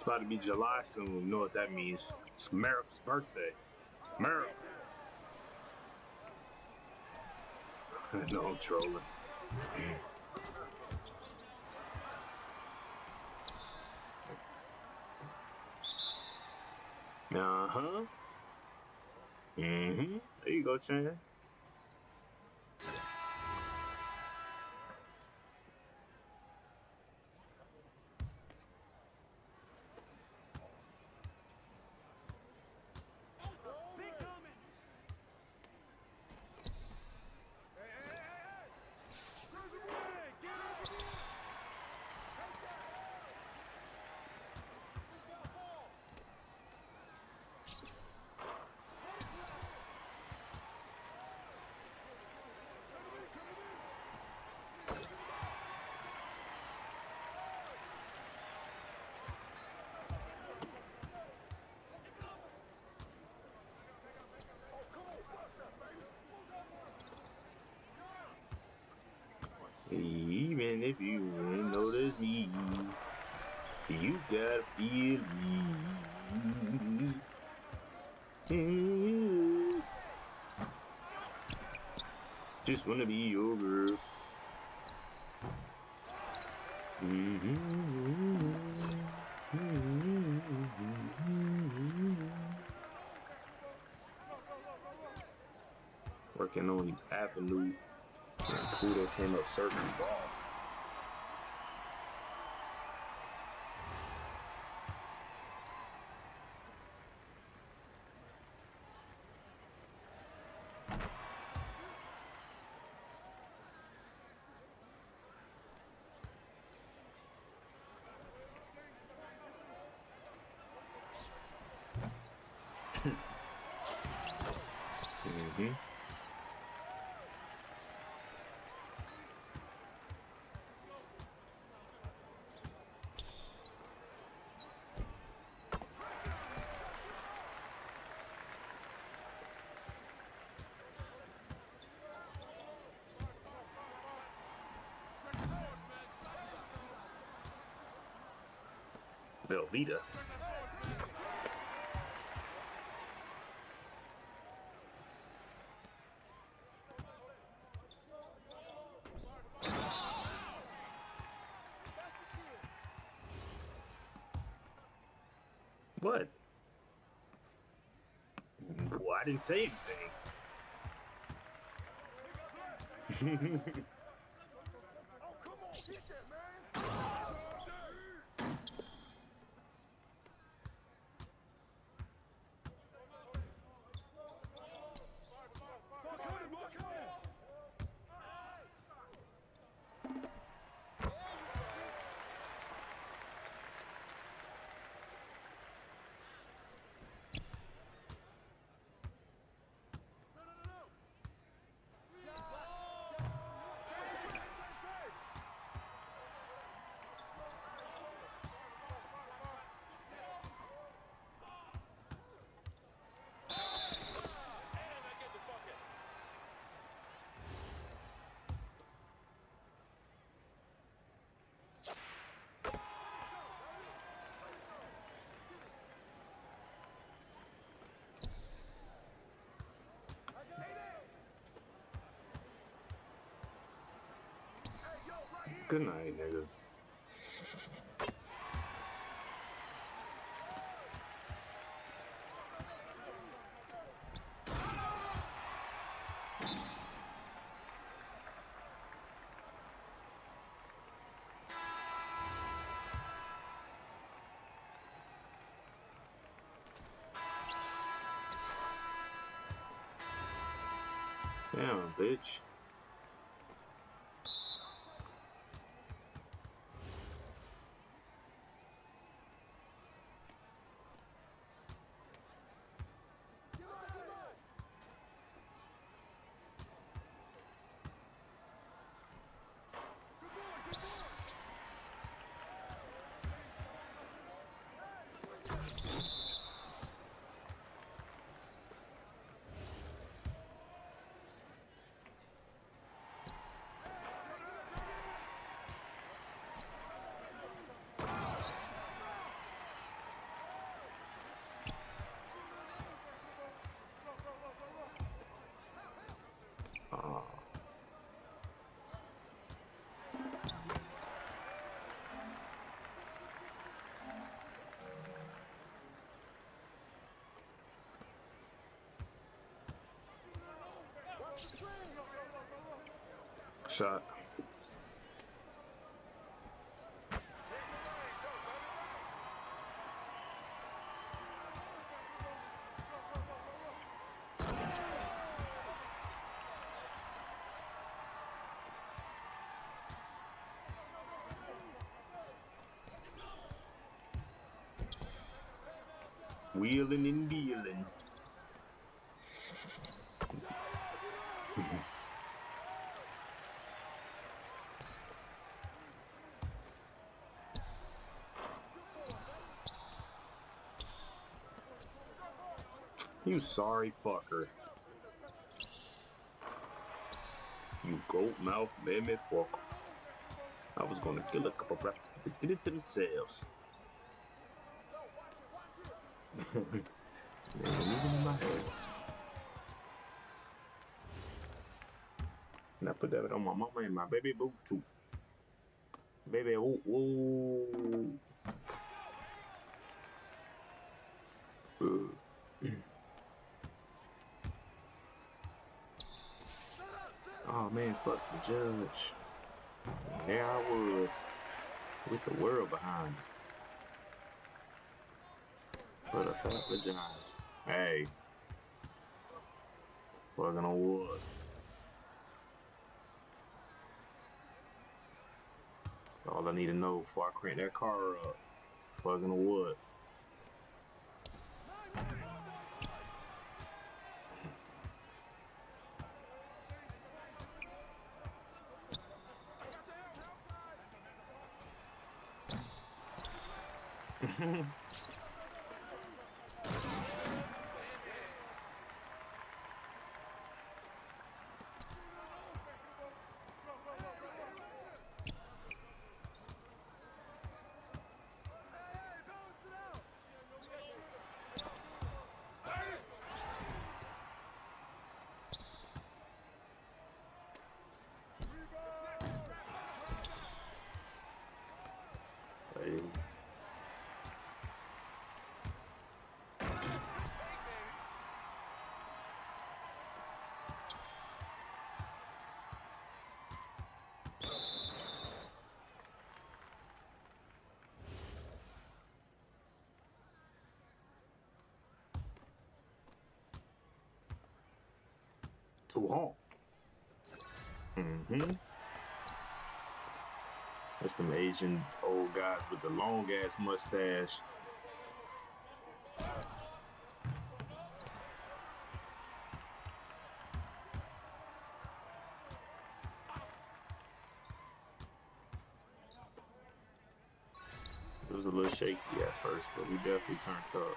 It's about to be July soon. You know what that means. It's America's birthday. America. No, I'm trolling. Uh-huh. Mm-hmm. There you go, Chan. Even if you ain't notice me, you gotta feel me. Just wanna be your girl. Working on the avenue. And Pluto came up serving ball. Mm-hmm. Velveeta. What? Well, I didn't say anything. Good night, nigga. Damn, bitch. Shot. Wheeling and dealing. You sorry fucker. You goat mouth mammoth fucker. I was gonna kill a couple rappers, but they did it themselves. Man, even in my head. And I put that on my mama and my baby boo too. Baby, whoa, whoa. Oh man, fuck the judge. There I was, with the world behind me. But a fat vagina. Hey. Fucking on wood. That's all I need to know before I crank that car up. Fucking on wood. Too hot. That's them Asian old guys with the long ass mustache. It was a little shaky at first, but we definitely turned up.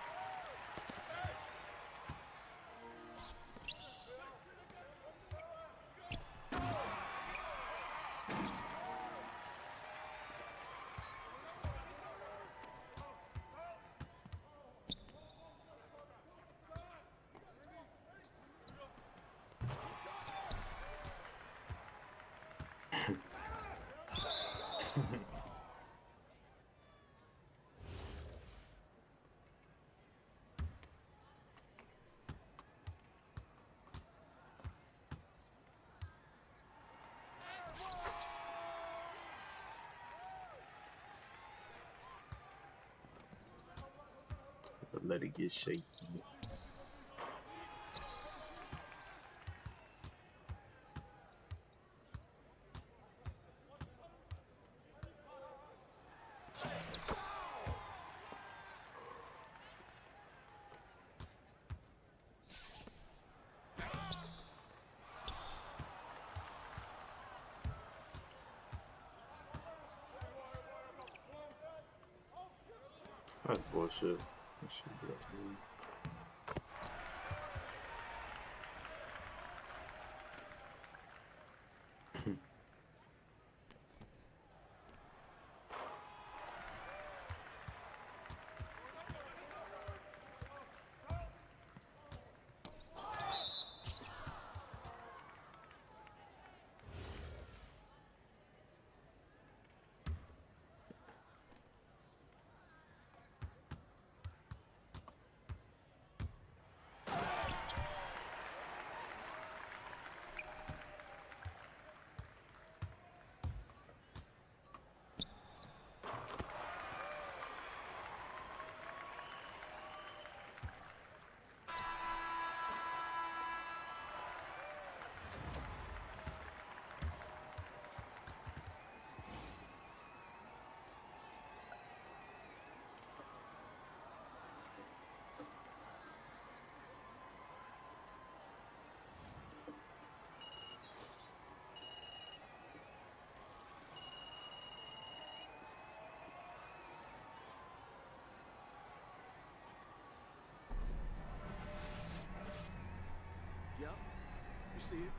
Let it get shaky. That's bullshit. That should be up here. see it.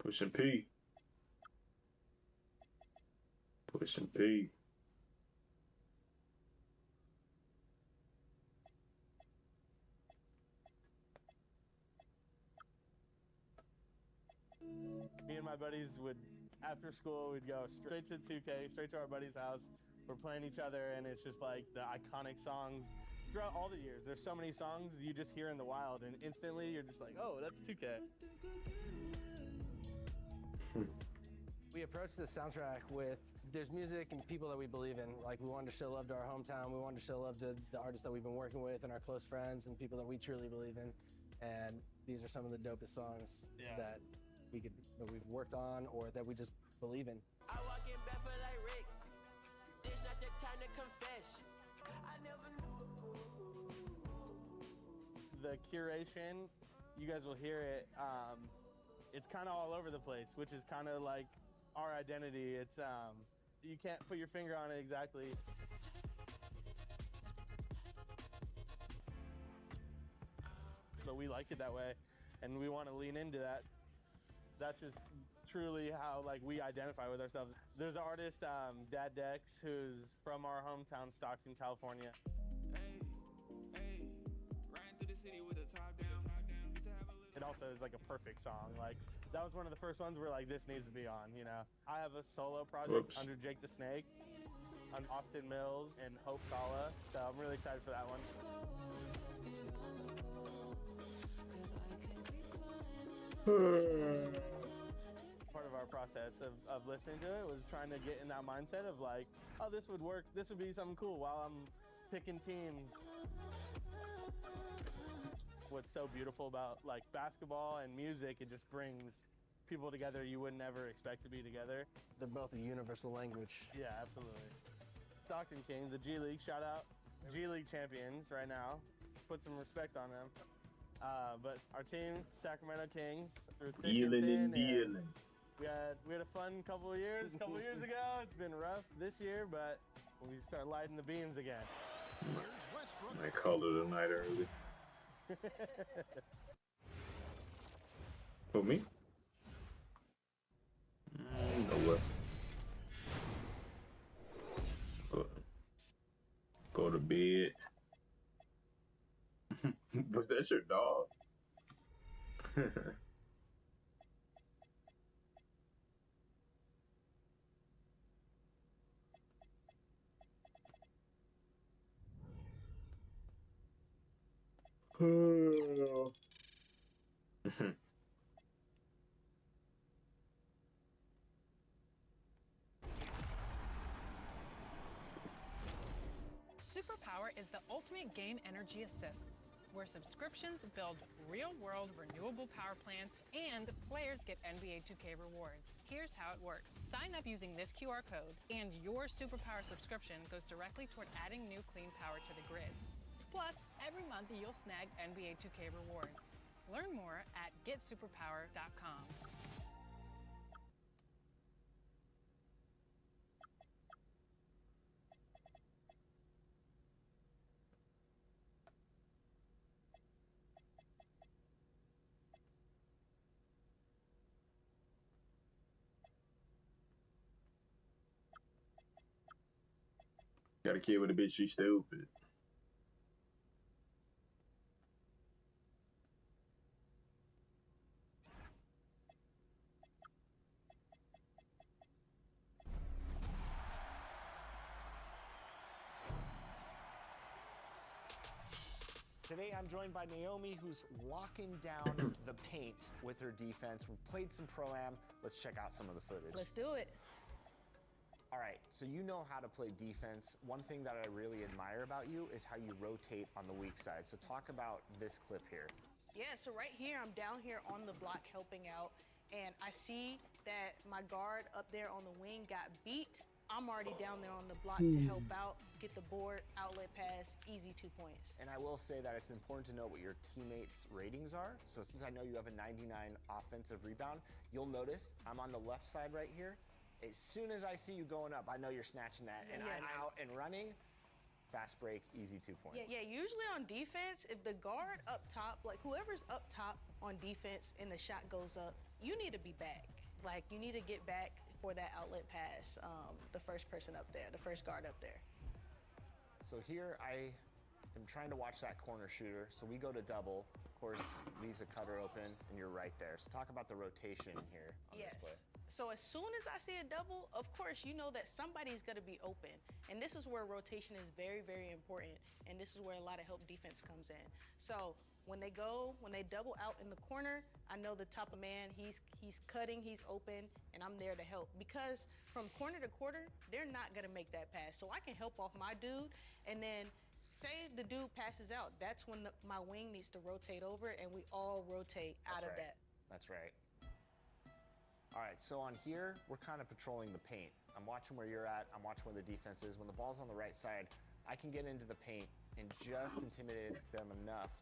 Pushing P. Pushing P. Me and my buddies would, after school, we'd go straight to 2K, straight to our buddy's house. We're playing each other, and it's just like the iconic songs throughout all the years. There's so many songs you just hear in the wild, and instantly you're just like, oh, that's 2K. We approached this soundtrack with, there's music and people that we believe in. Like, we wanted to show love to our hometown. We wanted to show love to the artists that we've been working with and our close friends and people that we truly believe in. And these are some of the dopest songs that we've worked on or that we just believe in. I walk in barefoot like Rick. This not the time to confess. I never knew. The curation, you guys will hear it. It's kind of all over the place, which is kind of like our identity. It's you can't put your finger on it exactly. But we like it that way, and we want to lean into that. That's just truly how like we identify with ourselves. There's an artist, Dad Dex, who's from our hometown, Stockton, California. Riding through the city with the top down. It also is like a perfect song. Like that was one of the first ones where like this needs to be on, you know. I have a solo project under Jake the Snake, on Austin Mills and Hope Sala, so I'm really excited for that one. Part of our process of listening to it was trying to get in that mindset of like, oh, this would work, this would be something cool while I'm picking teams. What's so beautiful about like basketball and music, it just brings people together you would never expect to be together. They're both a universal language. Yeah, absolutely. Stockton Kings, the G League, shout out. G League champions right now. Put some respect on them. But our team, Sacramento Kings, through thick and thin, we had a fun couple of years. A couple of years ago, it's been rough this year, but we start lighting the beams again. I called it a night early. For me? No way. Go to bed. Was that your dog? Superpower is the ultimate game energy assist, where subscriptions build real-world renewable power plants and players get NBA 2K rewards. Here's how it works. Sign up using this QR code, and your Superpower subscription goes directly toward adding new clean power to the grid. Plus, every month you'll snag NBA 2K rewards. Learn more at getsuperpower.com. Got a kid with a bitch, she's stupid. Today I'm joined by Naomi, who's locking down the paint with her defense. We played some Pro-Am. Let's check out some of the footage. Let's do it. All right, so you know how to play defense. One thing that I really admire about you is how you rotate on the weak side. So talk about this clip here. Yeah, so right here, I'm down here on the block helping out, and I see that my guard up there on the wing got beat. I'm already down there on the block to help out, get the board, outlet pass, easy 2 points. And I will say that it's important to know what your teammates' ratings are. So since I know you have a 99 offensive rebound, you'll notice I'm on the left side right here. As soon as I see you going up, I know you're snatching that, and I'm out and running. Fast break, easy 2 points. Yeah, usually on defense, if the guard up top, like whoever's up top on defense and the shot goes up, you need to be back. Like, you need to get back for that outlet pass, the first person up there, the first guard up there. So here I am trying to watch that corner shooter. So we go to double, of course, leaves a cutter open, and you're right there. So talk about the rotation here on this play. So as soon as I see a double, of course, you know that somebody's going to be open. And this is where rotation is very, very important. And this is where a lot of help defense comes in. So when they double out in the corner, I know the top of man, he's cutting, he's open, and I'm there to help. Because from corner to quarter, they're not going to make that pass. So I can help off my dude, and then say the dude passes out. That's when my wing needs to rotate over, and we all rotate out of that. That's right. All right, so on here, we're kind of patrolling the paint. I'm watching where you're at. I'm watching where the defense is. When the ball's on the right side, I can get into the paint and just intimidate them enough